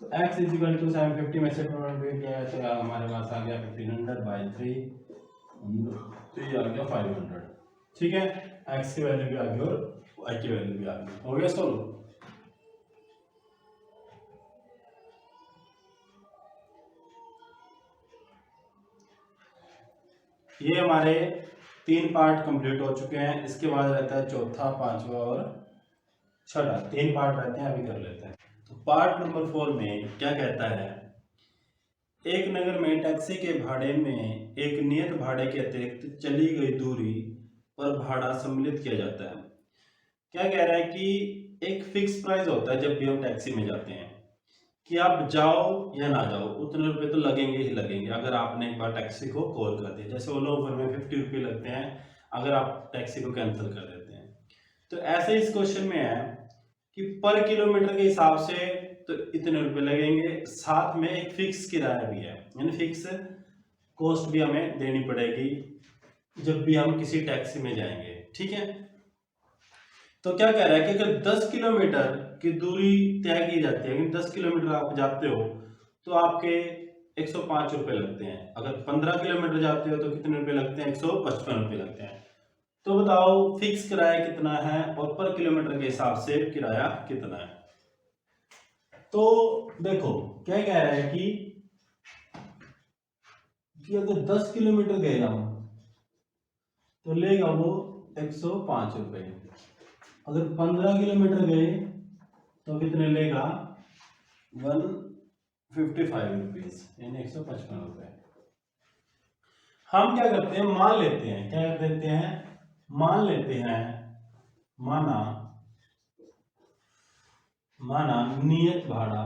तो x इज इक्वल टू 750 में से 28 गया तो हमारे पास आ गया 1500 बाई 3, तो ये आ गया 500। ठीक है, x की वैल्यू भी आ गई और y की वैल्यू भी आ गई। हो गया सोल्व। ये हमारे 3 पार्ट कंप्लीट हो चुके हैं। इसके बाद रहता है चौथा, पांचवा और छठा, 3 पार्ट रहते हैं, अभी कर लेते हैं। तो पार्ट नंबर 4 में क्या कहता है, एक नगर में टैक्सी के भाड़े में एक नियत भाड़े के अतिरिक्त चली गई दूरी पर भाड़ा सम्मिलित किया जाता है। क्या कह रहा है कि एक फिक्स प्राइस होता है जब भी हम टैक्सी में जाते हैं कि आप जाओ या ना जाओ उतने रुपए तो लगेंगे ही लगेंगे। अगर आपने एक बार टैक्सी को कॉल कर दिया, जैसे ओला उबर में 50 रुपये लगते हैं अगर आप टैक्सी को कैंसिल कर देते हैं। तो ऐसे इस क्वेश्चन में है कि पर किलोमीटर के हिसाब से तो इतने रुपए लगेंगे, साथ में एक फिक्स किराया भी है, यानी फिक्स कॉस्ट भी हमें देनी पड़ेगी जब भी हम किसी टैक्सी में जाएंगे। ठीक है, तो क्या कह रहा है कि अगर 10 किलोमीटर की दूरी तय की जाती है, 10 किलोमीटर आप जाते हो तो आपके 105 रुपए लगते हैं। अगर 15 किलोमीटर जाते हो तो कितने रुपए लगते हैं, 155 रुपए लगते हैं। तो बताओ फिक्स किराया कितना है और पर किलोमीटर के हिसाब से किराया कितना है। तो देखो क्या कह रहा है कि अगर 10 किलोमीटर गए हम तो लेगा वो 105 रुपए। अगर 15 किलोमीटर गए तो कितने लेगा, 155 रुपीज, यानी 155 रुपए। हम क्या करते हैं, मान लेते हैं, क्या कर देते हैं, मान लेते हैं, माना नियत भाड़ा,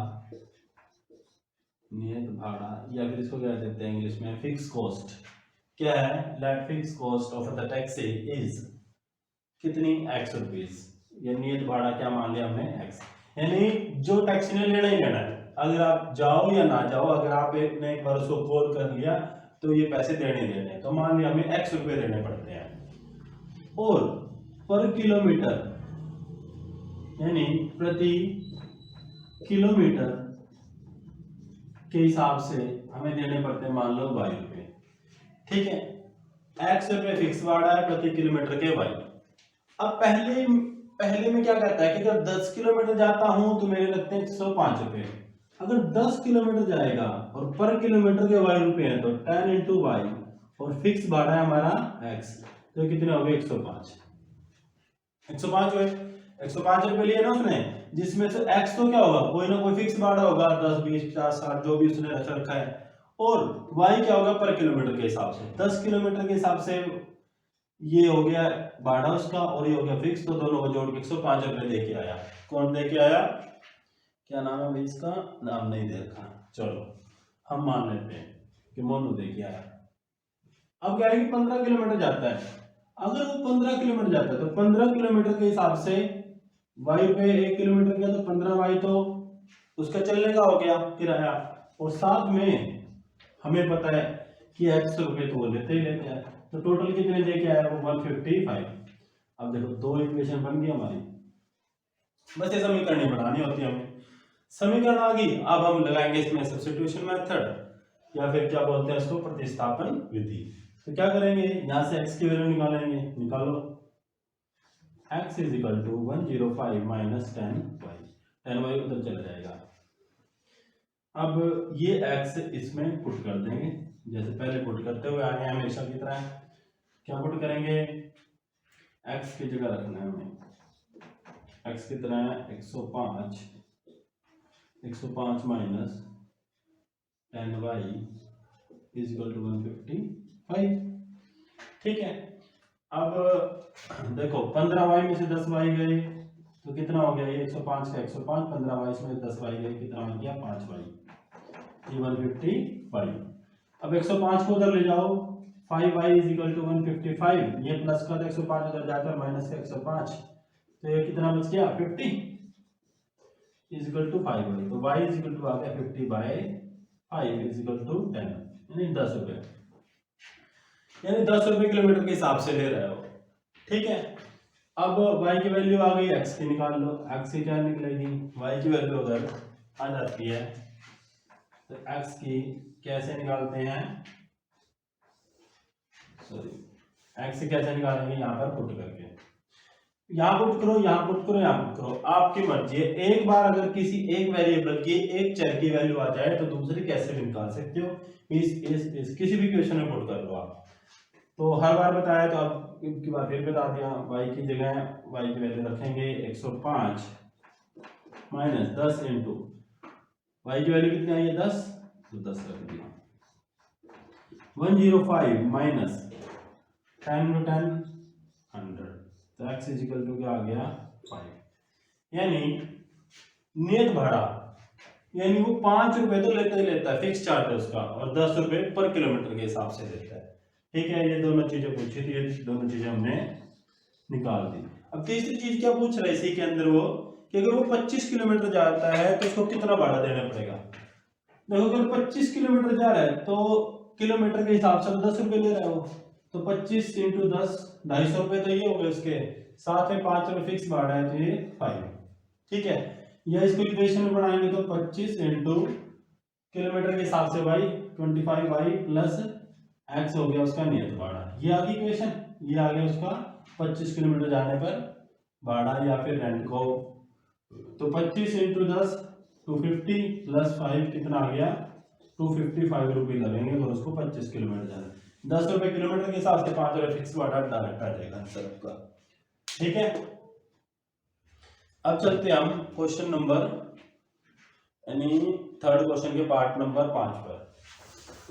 या फिर इसको क्या कहते हैं इंग्लिश में फिक्स कॉस्ट। क्या है, let fix cost of the taxi is कितनी, x रुपीज। ये नियत भाड़ा क्या मान लिया हमने, x, यानी जो टैक्सी ने लेना ही लेना है, अगर आप जाओ या ना जाओ, अगर आपने एक बार उसको कॉल कर लिया तो ये पैसे देने देने हैं। तो मान लिया हमें x रुपए देने पड़ते हैं। और पर किलोमीटर यानी प्रति किलोमीटर के हिसाब से हमें देने पड़ते हैं, मान लो y रुपए। ठीक है, x रुपए फिक्स भाड़ा है, प्रति किलोमीटर के y। अब पहले में क्या कहता है कि अगर 10 किलोमीटर जाता हूं तो मेरे लगते हैं 105 रुपए। अगर 10 किलोमीटर जाएगा और पर किलोमीटर के y रुपए हैं तो 10 into y, और फिक्स भाड़ा है हमारा x, तो कितने हो गए, 105 हुए। 105 रुपए लिए ना उसने, जिसमें से x तो क्या होगा, कोई ना कोई फिक्स भाड़ा होगा, 10 20 50 60 जो भी उसने रखा है, और y क्या होगा पर किलोमीटर के हिसाब से। 10 किलोमीटर के हिसाब से ये हो गया भाड़ा उसका और ये हो गया फिक्स, तो दोनों को जोड़ के 105 रुपए दे के आया। कौन दे के आया, क्या नाम है भाई इसका, नाम नहीं दे रखा, चलो हम मान लेते हैं कि मोनू दे के आया। अब क्या है कि 15 किलोमीटर जाता है, अगर वो 15 किलोमीटर जाता है तो 15 किलोमीटर के हिसाब से y रुपए 1 किलोमीटर गया तो 15y तो उसका चलने का हो गया किराया, और साथ में हमें पता है कि x रुपए तो वो लेते ही लेते हैं, तो टोटल कितने दे के आया वो 155। अब देखो दो इक्वेशन बन गई हमारी, बस ये समीकरण बनानी होती है हमें। समीकरण आ गई, अब हम लगाएंगे इसमें सब्स्टिट्यूशन मेथड या फिर क्या बोलते हैं इसको, प्रतिस्थापन विधि। तो क्या करेंगे, यहां से x की वैल्यू निकालेंगे, निकालो। x is equal to 105 minus 10y, 10y उधर चला जाएगा। अब ये x इसमें पुट कर देंगे, जैसे पहले पुट करते हुए आए हैं हमेशा की तरह। क्या पुट करेंगे, x की जगह रखना है हमें, x की तरह 105 minus 10y is equal to 155। ठीक है, अब देखो 15y में से 10y गए तो कितना हो गया, ये 105 का 105, 15y में 10y गए कितना हो गया, 5y, ये 155। अब 105 को उधर ले जाओ, 5y इज इक्वल टू 155, ये प्लस का 105 उधर जाकर माइनस का 105, तो ये कितना बच गया, 50 इज इक्वल टू 5y, तो y इज इक्वल टू आ गया 50/5 इज इक्वल टू 10, यानी 10 रुपए, यानी 10 रुपए किलोमीटर के हिसाब से ले रहे हो। ठीक है, अब y की वैल्यू आ गई, x की निकाल लो, x की क्या निकलेगी, y की वैल्यू अगर आ जाती है तो x की कैसे निकालते हैं, सॉरी x कैसे निकालेंगे, यहाँ पर पुट करके, यहाँ पुट करो, यहाँ पुट करो, यहाँ पुट करो, आपकी मर्जी है। एक बार अगर किसी एक वेरिएबल की एक चर की वैल्यू आ जाए तो दूसरी कैसे भी निकाल सकते हो, इस किसी भी क्वेश्चन में पुट कर लो आप। तो हर बार बताया तो अब की बार फिर बता दिया, y की जगह y की वैल्यू रखेंगे 105 माइनस 10 इंटू y की वैल्यू कितनी आई है 10, तो 10 रख दिया। 105 माइनस 10 इंटू 10 100, तो x इजिकल टू क्या आ गया 5। यानी नियत भाड़ा, यानी वो 5 रुपए तो लेता ही लेता है, फिक्स चार्ज है उसका, और 10 रुपए पर किलोमीटर के हिसाब से देता है। ठीक है, ये दोनों चीजें पूछी थी, ये दोनों चीजें हमने निकाल दी। अब तीसरी चीज क्या पूछ रहा है इसी के अंदर वो, कि अगर वो 25 किलोमीटर जाता है तो उसको कितना भाड़ा देना पड़ेगा। देखो अगर 25 किलोमीटर जा रहा है तो किलोमीटर के हिसाब से 10 रुपए ले रहा है वो, तो 25 इंटू 10 250 रुपए तो ये हो गए उसके, साथ में 5 रुपए फिक्स भाड़ा है, तो ये 5। ठीक है, या इसको इक्वेशन में बनाएंगे तो 25 इंटू किलोमीटर के हिसाब से y 25y प्लस x हो गया उसका नियत भाड़ा। ये आ गई इक्वेशन, ये आ गया उसका 25 किलोमीटर जाने पर भाड़ा या फिर रेंट को। तो 25 इंटू 10 250 प्लस 5 कितना आ गया 255 रुपये लगेंगे, और उसको 25 किलोमीटर जाना। 10 रुपए किलोमीटर के हिसाब से 5 रुपए फिक्स भाड़ा डायरेक्ट आ जाएगा आंसर आपका। ठीक है, अब चलते हैं हम क्वेश्चन नंबर यानी थर्ड क्वेश्चन के पार्ट नंबर 5 पर।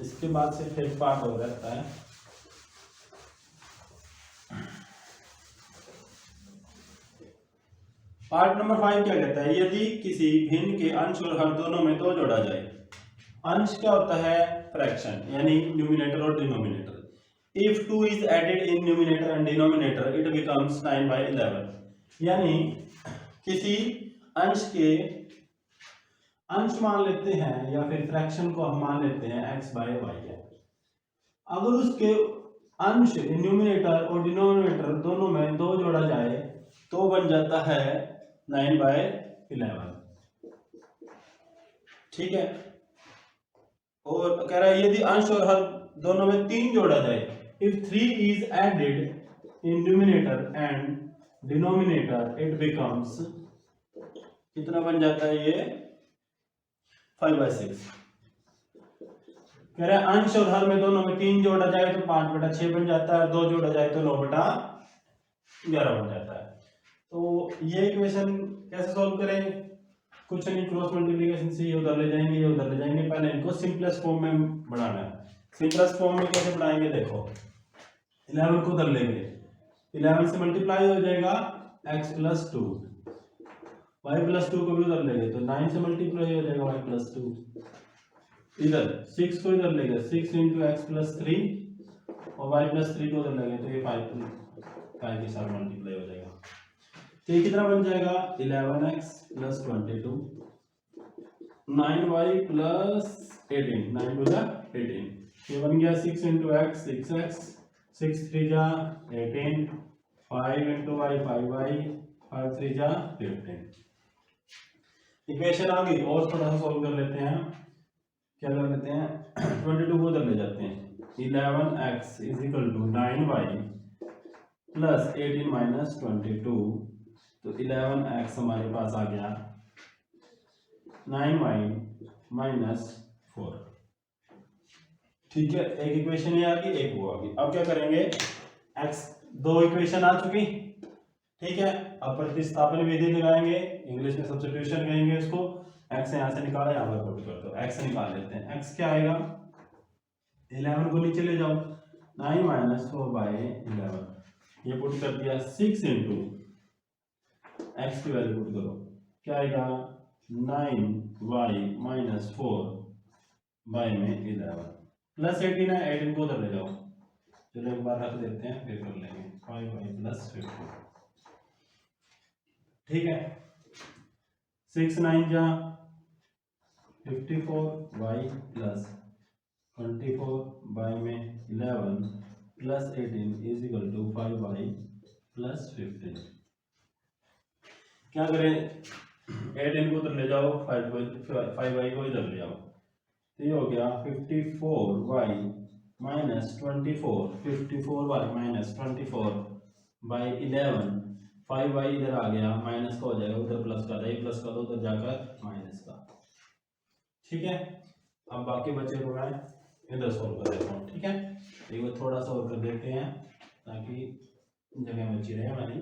इसके बाद सिर्फ एक पार्ट हो जाता है। पार्ट नंबर 5 क्या कहता है, यदि किसी भिन्न के अंश और हर दोनों में 2 जोड़ा जाए। अंश क्या होता है फ्रैक्शन, यानी न्यूमिनेटर और denominator. If 2 is added in numerator and denominator it becomes 9/11। यानी किसी अंश के अंश मान लेते हैं या फिर फ्रैक्शन को हम मान लेते हैं x/y है। अगर उसके अंश न्यूमिनेटर और डिनोमिनेटर दोनों में 2 जोड़ा जाए तो बन जाता है 9/11। ठीक है, और कह रहा है यदि अंश और हर दोनों में 3 जोड़ा जाए, if 3 is added in numerator and denominator it becomes, कितना बन जाता है ये 5/6। कह रहा है अंश और हर में दोनों में 3 जोड़ा जाए तो 5/6 बन जाता है, 2 जोड़ा जाए तो 9/11 बन जाता है। तो ये इक्वेशन कैसे सॉल्व करें, कुछ नहीं, क्रॉस मल्टीप्लिकेशन से ये उधर ले जाएंगे, ये उधर ले जाएंगे। पहले इनको सिंपलेस्ट फॉर्म में बढ़ाना है। सिंपलेस्ट फॉर्म में कैसे बढ़ाएंगे, देखो 11 को उधर लेंगे, 11 से मल्टीप्लाई हो जाएगा x + 2, y + 2 को भी उधर लेंगे तो 9 से मल्टीप्लाई हो जाएगा y + 2। इधर 6 को इधर लेंगे, 6 × x + 3 और y + 3 को उधर लेंगे तो ये 5 के साथ मल्टीप्लाई हो जाएगा। तो ये कितना बन जाएगा 11x + 22, 9y + 18, 9 × 18, ये बन गया 6 × x 6x, 6 × 3 = 18, 5 × y 5y, 5 × 3 = 15। Equation आ गई, और थोड़ा सा सॉल्व कर लेते हैं। क्या कर लेते हैं 22 को उधर ले जाते हैं, 11x = 9y + 18 - 22, तो 11x हमारे पास आ गया 9y - 4। ठीक है, एक इक्वेशन ये आ गई, एक वो आ गई। अब क्या करेंगे, x 2 इक्वेशन आ चुकी। ठीक है, अब प्रतिस्थापन विधि लगाएंगे, इंग्लिश में सब्स्टिट्यूशन कहेंगे उसको। x यहां से निकाला, यहां पर पुट कर दो, x निकाल लेते हैं। x क्या आएगा, 11 को नीचे ले जाओ, 9 - 4/11, ये पुट कर दिया। 6 × x की वैल्यू पुट करो, क्या आएगा 9y - 4/11 प्लस 18 है, 18 को उधर ले जाओ, चलो एक बार रख देते हैं फिर कर लेंगे 5y + 15। ठीक है, 6 × 9 = 54y + 24/11 + 18 = 5y + 15। क्या करें, 18 को उधर ले जाओ, 5y को इधर ले जाओ, तो ये हो गया 54y - 24, 54y - 24/11, 5y इधर आ गया, माइनस का हो जाएगा, उधर प्लस का, ये प्लस का तो उधर जाकर माइनस का। ठीक है, अब बाकी बचे को मैं इधर सॉल्व कर देता हूँ। ठीक है, एक बार थोड़ा सा और कर देते हैं ताकि जगह बची रहे हमारी।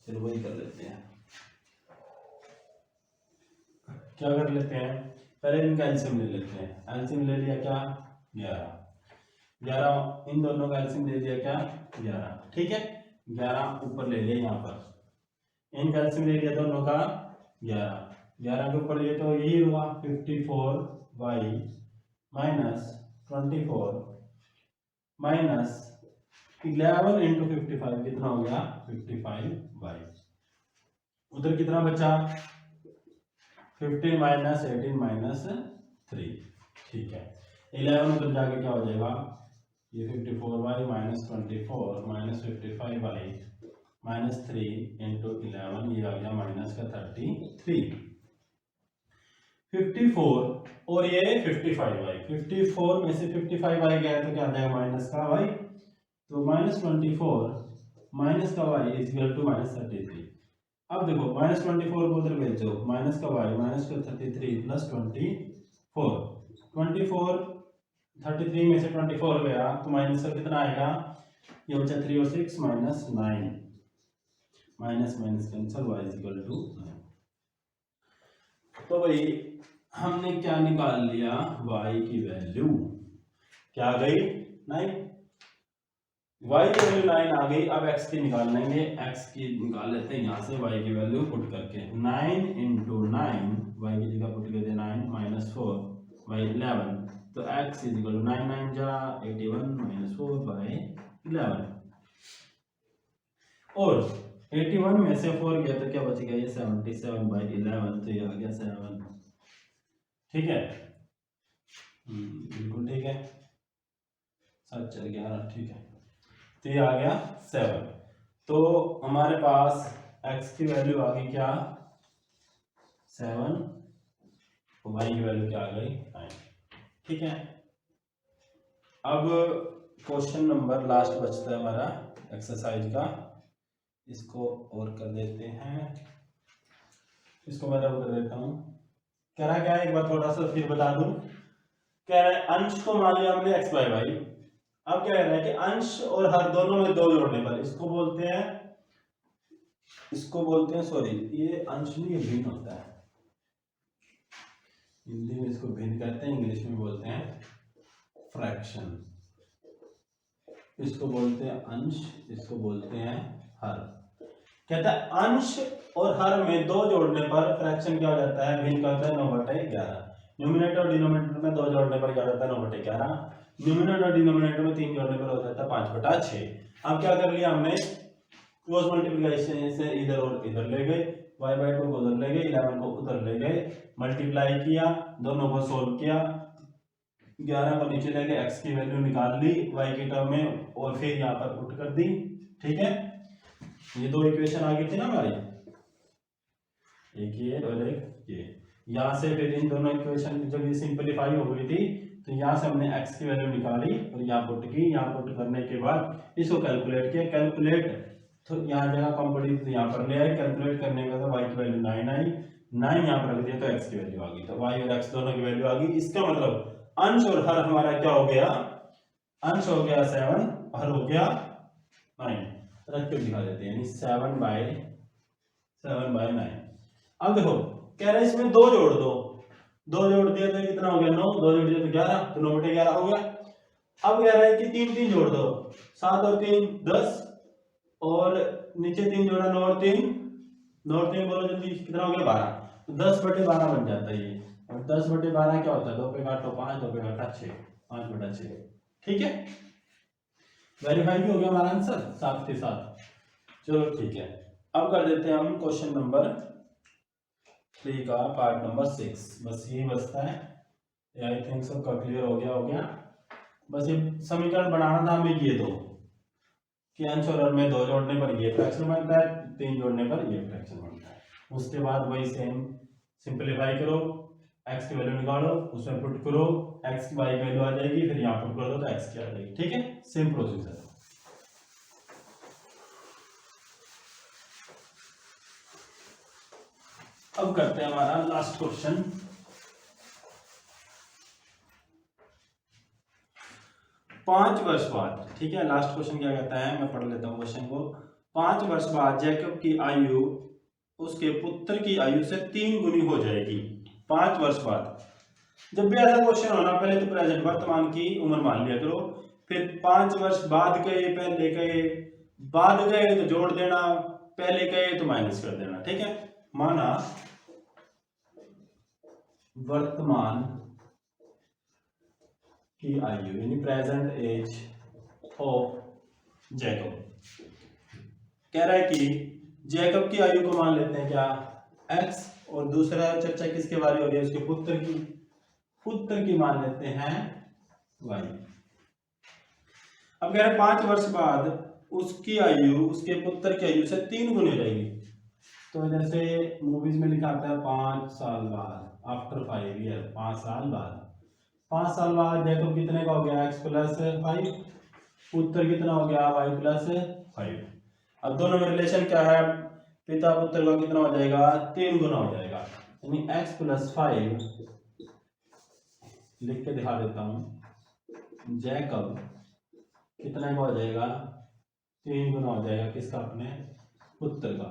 चलो वही कर लेते हैं। क्या कर लेते हैं, पहले इनका एलसीएम ले लेते हैं। एलसीएम ले लिया क्या 11, इन दोनों का एलसीएम ले लिया क्या 11, ठीक है। 11 ऊपर ले लिया यहाँ पर, इनका एलसीएम ले लिया दोनों का 11 के ऊपर ये तो यही हुआ 54y माइनस 24 माइनस 11 इंटू 55 कितना हो गया 55y। उधर कितना बचा 15 माइनस 18 माइनस 3, ठीक है। 11 उधर जाके क्या हो जाएगा, ये 54y minus 24 minus 55y minus 3 into 11, ये आ गया माइनस का 33। 54 और ये 55y, 54 में से 55y गया तो क्या आ जाएगा माइनस का y, तो माइनस 24 माइनस का y is equal to minus 33। अब देखो माइनस 24 को उधर भेजो, माइनस का y माइनस का 33 प्लस 24 33 में से 24 गया तो माइनस का कितना आएगा, ये बचा 3 और 6 minus 9, minus minus cancel y is equal to 9। तो भाई हमने क्या निकाल लिया, y की वैल्यू क्या आ गई 9, y की वैल्यू 9 आ गई। अब x की निकाल लेंगे, x की निकाल लेते हैं यहाँ से y की वैल्यू पुट करके। 9 इंटू 9 y की जगह पुट कर दे 9 माइनस 4 बाई 11, तो x इज इक्वल टू 9 9 जा 81 माइनस 4 बाई 11, और 81 में से 4 गया तो क्या बचेगा, ये 77 बाई 11, तो ये आ गया 7, ठीक है। बिल्कुल ठीक है, 7 4 11, ठीक है। तो ये आ गया 7। तो हमारे पास x की वैल्यू आ गई क्या 7, और y की वैल्यू क्या आ गई 9, ठीक है। अब क्वेश्चन नंबर लास्ट बचता है हमारा एक्सरसाइज का, इसको और कर देते हैं, इसको मैं रब कर देता हूँ। कह रहा क्या है, एक बार थोड़ा सा फिर बता दूं। कह रहा है अंश को मान लिया हमने x बाय वाई। अब क्या कह रहा है कि अंश और हर दोनों में 2 जोड़ने पर इसको बोलते हैं सॉरी, ये अंश नहीं, ये भिन्न होता है। हिंदी में इसको भिन्न कहते हैं, इंग्लिश में बोलते हैं फ्रैक्शन। इसको बोलते हैं अंश, इसको बोलते हैं हर। कहता है अंश और हर में 2 जोड़ने पर फ्रैक्शन क्या हो जाता है, भिन्न का होता है 9/11। न्यूमरेटर और डिनोमिनेटर में 2 जोड़ने पर क्या हो जाता है 9/11। न्यूमरेटर और डिनोमिनेटर में 3 जोड़ने पर हो जाता है 5/6। अब क्या कर लिया हमने, क्रॉस मल्टीप्लिकेशन से इधर और इधर ले गए, y/2 को उधर ले गए, 11 को उधर ले गए, मल्टीप्लाई किया, दोनों को सोल्व किया, 11 को नीचे लेके x की वैल्यू निकाल ली y के टर्म में, और फिर यहाँ पर पुट कर दी, ठीक है। ये 2 इक्वेशन आ गई थी ना हमारी, एक ये और एक ये। यहाँ से फिर इन दोनों इक्वेशन जब ये सिंपलीफाई हो गई थी तो यहाँ से हमने x की वैल्यू निकाली और यहाँ पुट की। यहाँ पुट करने के बाद इसको कैलकुलेट किया, कैलकुलेट तो यहाँ जगह कॉम्पोनेंट यहाँ पर ले आए, कैलकुलेट करने के बाद y की वैल्यू 9 आई, 9 यहाँ पर रख दिया तो x की वैल्यू आ गई, तो y और x दोनों की वैल्यू आ गई। इसका मतलब अंश और हर हमारा क्या हो गया, अंश हो गया 7, हर हो गया 9। रख के दिखा देते हैं, 7/9। अब देखो कह रहा है इसमें 2 जोड़ दो, 2 जोड़ दिया तो कितना हो गया 9, 2 जोड़ दिया तो 11, तो 9/11 हो गया। अब कह रहा है कि 3 जोड़ दो, 7 और 3 10, और नीचे 3 जोड़ा 9 और 3 बोलो जल्दी, कितना हो गया 12, तो 10/12 बन जाता है ये। और 10/12 क्या होता है, 2 पे काटो 5, 2 पे काटा 6, 5/6, ठीक है। वेरीफाई भी हो गया हमारा आंसर साथ के साथ। चलो ठीक है, अब कर देते हैं हम क्वेश्चन नंबर 3 का पार्ट नंबर 6। बस यही बचता है, आई थिंक सबका क्लियर हो गया। बस ये समीकरण बनाना था हमें, ये 2 कि अंश और हर में 2 जोड़ने पर ये फ्रैक्शन बनता है, 3 जोड़ने पर ये फ्रैक्शन बनता है। उसके बाद वही सेम सिंपलीफाई करो, x की वैल्यू निकालो, उसमें पुट करो, x की y की वैल्यू आ जाएगी, फिर यहाँ पुट कर दो तो x की आ जाएगी, ठीक है। Same procedure. अब करते हैं हमारा लास्ट क्वेश्चन। 5 वर्ष बाद, ठीक है, लास्ट क्वेश्चन क्या कहता है, मैं पढ़ लेता हूँ क्वेश्चन को। 5 वर्ष बाद जैकब की आयु उसके पुत्र की आयु से 3 गुनी हो जाएगी। 5 वर्ष बाद, जब भी ऐसा क्वेश्चन होना पहले तो प्रेजेंट वर्तमान की उम्र मान लिया करो, फिर 5 वर्ष बाद गए, पहले गए, बाद गए तो जोड़ देना, पहले गए तो माइनस कर देना, ठीक है। माना वर्तमान की आयु यानी प्रेजेंट एज ऑफ जैकब, कह रहा है कि जैकब की आयु को मान लेते हैं क्या x, और दूसरा चर्चा किसके बारे हो रही है, उसके पुत्र की मान लेते हैं y। अब कह रहे हैं 5 वर्ष बाद उसकी आयु उसके पुत्र की आयु से 3 गुनी हो जाएगी। तो जैसे मूवीज में लिखा आता है 5 साल बाद, आफ्टर 5 ईयर, 5 साल बाद। 5 साल बाद जैकब कितने का हो गया x प्लस 5, पुत्र कितना हो गया y प्लस 5। अब दोनों में रिलेशन क्या है, पिता पुत्र का कितना हो जाएगा 3 गुना हो जाएगा, यानी x प्लस 5 लिख के दिखा देता हूं, जैकब कितना का हो जाएगा 3 गुना हो जाएगा किसका, अपने पुत्र का।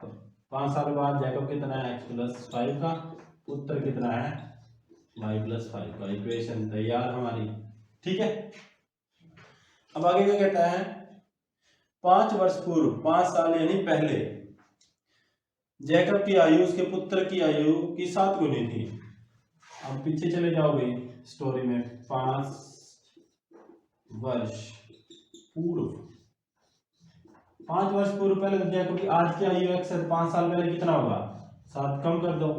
तो 5 साल बाद जैकब कितना है x प्लस 5 का, पुत्र कितना है y प्लस 5 का। इक्वेशन तैयार हमारी, ठीक है। अब आगे क्या कहता है, 5 वर्ष पूर्व, 5 साल यानी पहले, जैकब की आयु उसके पुत्र की आयु की 7 गुनी थी। अब पीछे चले जाओगे स्टोरी में, 5 वर्ष पूर्व, 5 वर्ष पूर्व पहले जैकब की आज की आयु x है, 5 साल पहले कितना होगा 7, कम कर दो।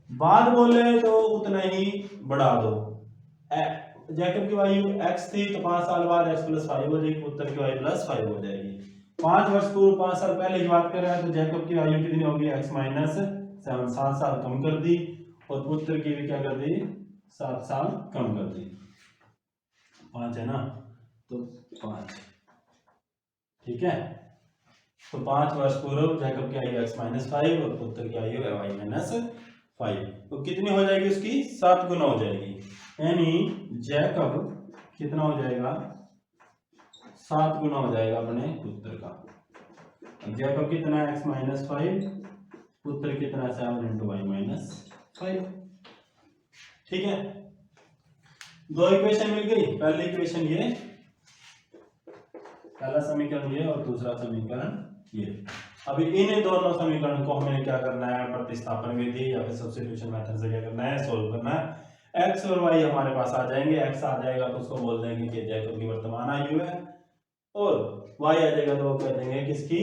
बाद बोले तो उतना ही बढ़ा दो। जैकब की आयु x थी तो 5 साल बाद x प्लस 5 हो जाएगी, पुत्र की आयु प्लस 5 हो जाएगी। 5 वर्ष पूर्व 5 साल पहले की बात कर रहा है, तो जैकब की आयु कितनी होगी x माइनस 7, 7 साल कम कर दी, और पुत्र की भी क्या कर दी 7 साल कम कर दी। 5 है ना, तो 5, ठीक है। तो 5 वर्ष पूर्व जैकब की आयु x माइनस 5 और पुत्र की आयु है y माइनस 5, तो कितनी हो जाएगी उसकी 7 गुना हो जाएगी, यानी जैकब कितना हो जाएगा 7 गुना हो जाएगा अपने पुत्र का। जैकब कितना है x माइनस 5, पुत्र कितना 7 इंटू वाई माइनस 5, ठीक है। दो इक्वेशन मिल गई, पहली इक्वेशन ये, पहला समीकरण ये और दूसरा समीकरण ये। अभी इन दोनों समीकरण को हमें क्या करना है, प्रतिस्थापन विधि या फिर सब्स्टिट्यूशन मेथड से क्या करना है, सोल्व करना है। x और y हमारे पास आ जाएंगे, x आ जाएगा तो उसको बोल देंगे कि जैकब की वर्तमान आयु है, और y आ जाएगा तो वो कह देंगे किसकी,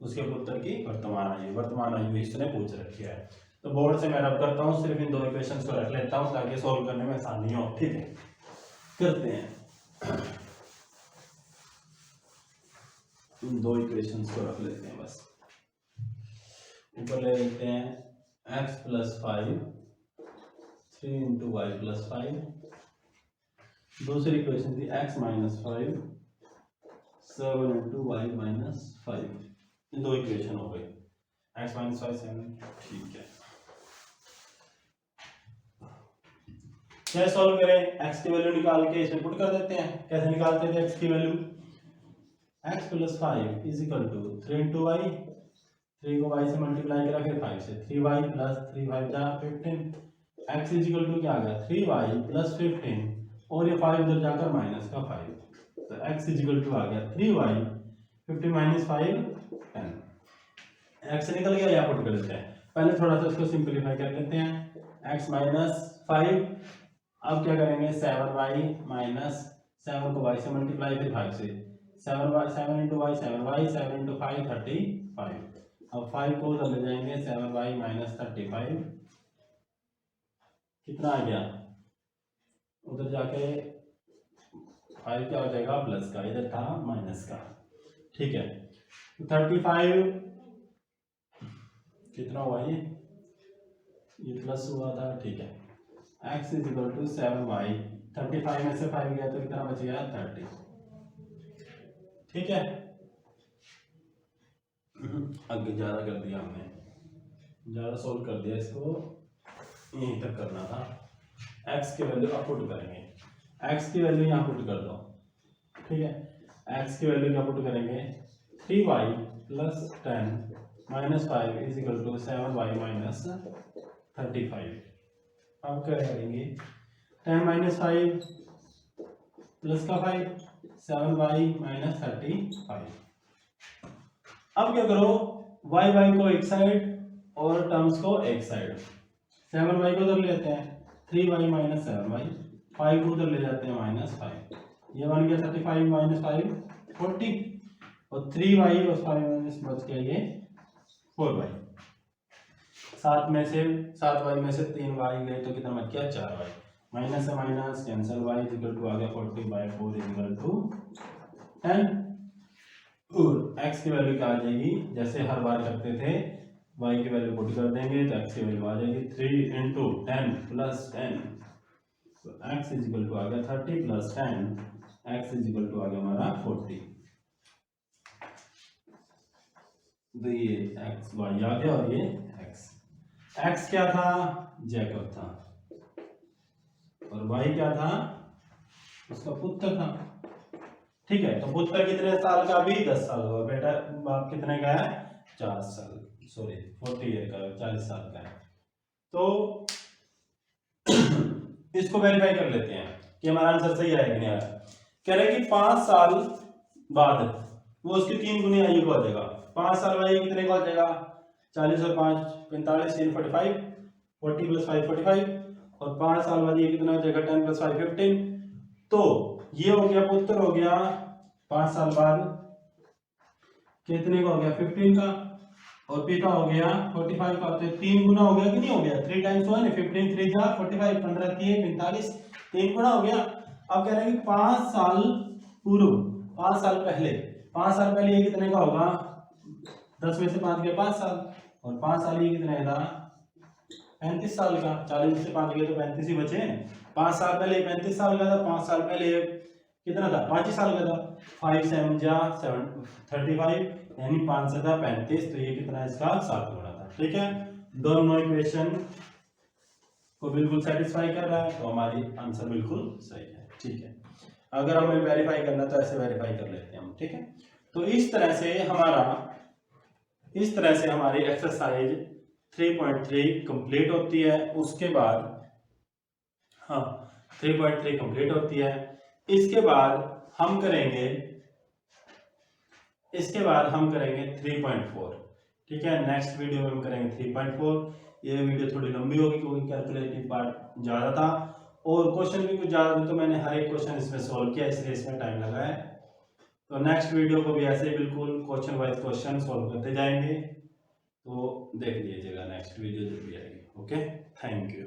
उसके पुत्र की वर्तमान आयु। वर्तमान आयु इसने पूछ रखी है, तो बोर्ड से मैं रब करता हूँ, सिर्फ इन दो इक्वेशंस को रख लेता हूँ ताकि सोल्व करने में आसानी हो, ठीक है। करते हैं, इन दो इक्वेशंस को रख लेते हैं, बस ऊपर ले लेते हैं x plus 5 3 into y plus 5, दूसरी इक्वेशन थी x minus 5 7 into y minus 5। ये दो इक्वेशन हो गई, x माइनस 5 7, ठीक है। कैसे सॉल्व करें, x की वैल्यू निकाल के इसमें पुट कर देते हैं। कैसे निकालते थे x की value, x plus 5 is equal to 3 into y, 3 को y से मल्टीप्लाई करा फिर 5 से, 3y प्लस 3 5 जा 15, x इज इक्वल टू क्या आ गया 3y प्लस 15, और ये 5 उधर जाकर माइनस का 5, तो x इज इक्वल टू आ गया 3y 15 माइनस 5 10। x निकल गया, यहाँ पुट कर देते हैं। पहले थोड़ा सा इसको सिंपलीफाई कर लेते हैं, x माइनस 5, अब क्या करेंगे 7y माइनस 7 को y से मल्टीप्लाई फिर 5 से, 7 इंटू वाई 7y 7 इंटू 5 35, अब 5 को उधर ले जाएंगे 7y माइनस 35, कितना आ गया, उधर जाके 5 क्या हो जाएगा प्लस का, इधर था माइनस का, ठीक है। 35 कितना हुआ, ये प्लस हुआ था, ठीक है। x is equal to 7y, 35 में से 5 गया तो कितना बच गया 30, ठीक है। आगे ज्यादा कर दिया हमने, ज्यादा सोल्व कर दिया, इसको यहीं तक करना था। x की वैल्यू आप पुट करेंगे, x की वैल्यू यहाँ पुट कर दो, ठीक है, x की वैल्यू क्या पुट करेंगे 3y plus 10 minus 5 is equal to 7y minus 35। अब क्या करेंगे 10 माइनस 5 प्लस का 5 7y माइनस 35। अब क्या करो y को एक साइड और टर्म्स को एक साइड, 7y को उधर लेते हैं 3y माइनस 7y, 5 को उधर ले जाते हैं माइनस 5, ये बन गया 35 माइनस 5 40 और 3y और 5 माइनस बच गया ये 4y। 7y में से 3y गए तो कितना बच गया 4y, माइनस से minus cancel, y is equal to आ गया 40/4 इज इक्वल टू 10 और x की वैल्यू क्या आ जाएगी, जैसे हर बार करते थे y की वैल्यू पुट कर देंगे तो x की वैल्यू आ जाएगी 3 × 10 प्लस 10, तो x इज इक्वल टू आ गया 30 plus 10, x is equal to आ गया हमारा 40। तो ये x y आ गया और ये x क्या था जैकब था और y क्या था उसका पुत्र था। ठीक है, तो पुत्र कितने साल का, अभी 10 साल का, बेटा बाप कितने का है 40 साल, सॉरी 40 ईयर का, 40 साल का है। तो इसको वेरीफाई कर लेते हैं कि हमारा आंसर सही आया कि नहीं आया। कह रहे कि 5 साल बाद वो उसकी 3 गुनी आयु को हो जाएगा। 5 साल बाद ये कितने का हो जाएगा 40 और 5 45 इन 45, 40 प्लस 5 45 और 5 साल बाद ये कितना हो जाएगा 10 प्लस 5 15। तो ये हो गया पुत्र हो गया 5 साल बाद कितने का हो गया 15 का और पिता हो गया 45 का, तो 3 गुना हो गया कि नहीं हो गया, 3 टाइम्स हुआ ना, 15 3 जा 45 15 3 45, 3 गुना हो गया। अब कह रहे हैं कि 5 साल पूर्व, 5 साल पहले, 5 साल पहले ये कितने का होगा 10 में से 5 गया 5 साल और 5 साल ये कितने था 35 साल का, 40 में से 5 गए तो 35 ही बचे। 5 साल पहले 35 साल का था, 5 साल पहले कितना था 5 साल का था, 5 7 जा 35 यानी 5 से था 35, तो ये कितना इसका 7 गुना था। ठीक है, दोनों इक्वेशन को बिल्कुल सेटिस्फाई कर रहा है, तो हमारी आंसर बिल्कुल सही है। ठीक है, अगर हमें वेरीफाई करना तो ऐसे वेरीफाई कर लेते हैं हम। ठीक है, तो इस तरह से हमारी एक्सरसाइज 3.3 कंप्लीट होती है। उसके बाद 3.3 कंप्लीट होती है। इसके बाद हम करेंगे 3.4। ठीक है, नेक्स्ट वीडियो में हम करेंगे 3.4। ये वीडियो थोड़ी लंबी होगी क्योंकि कैलकुलेटिव पार्ट ज़्यादा था और क्वेश्चन भी कुछ ज़्यादा थे, तो मैंने हर एक क्वेश्चन इसमें सॉल्व किया, इसलिए इसमें टाइम लगा है। तो नेक्स्ट वीडियो को भी ऐसे बिल्कुल क्वेश्चन वाइज क्वेश्चन सॉल्व करते जाएंगे, तो देख लीजिएगा नेक्स्ट वीडियो जो भी आएगी। Okay, thank you.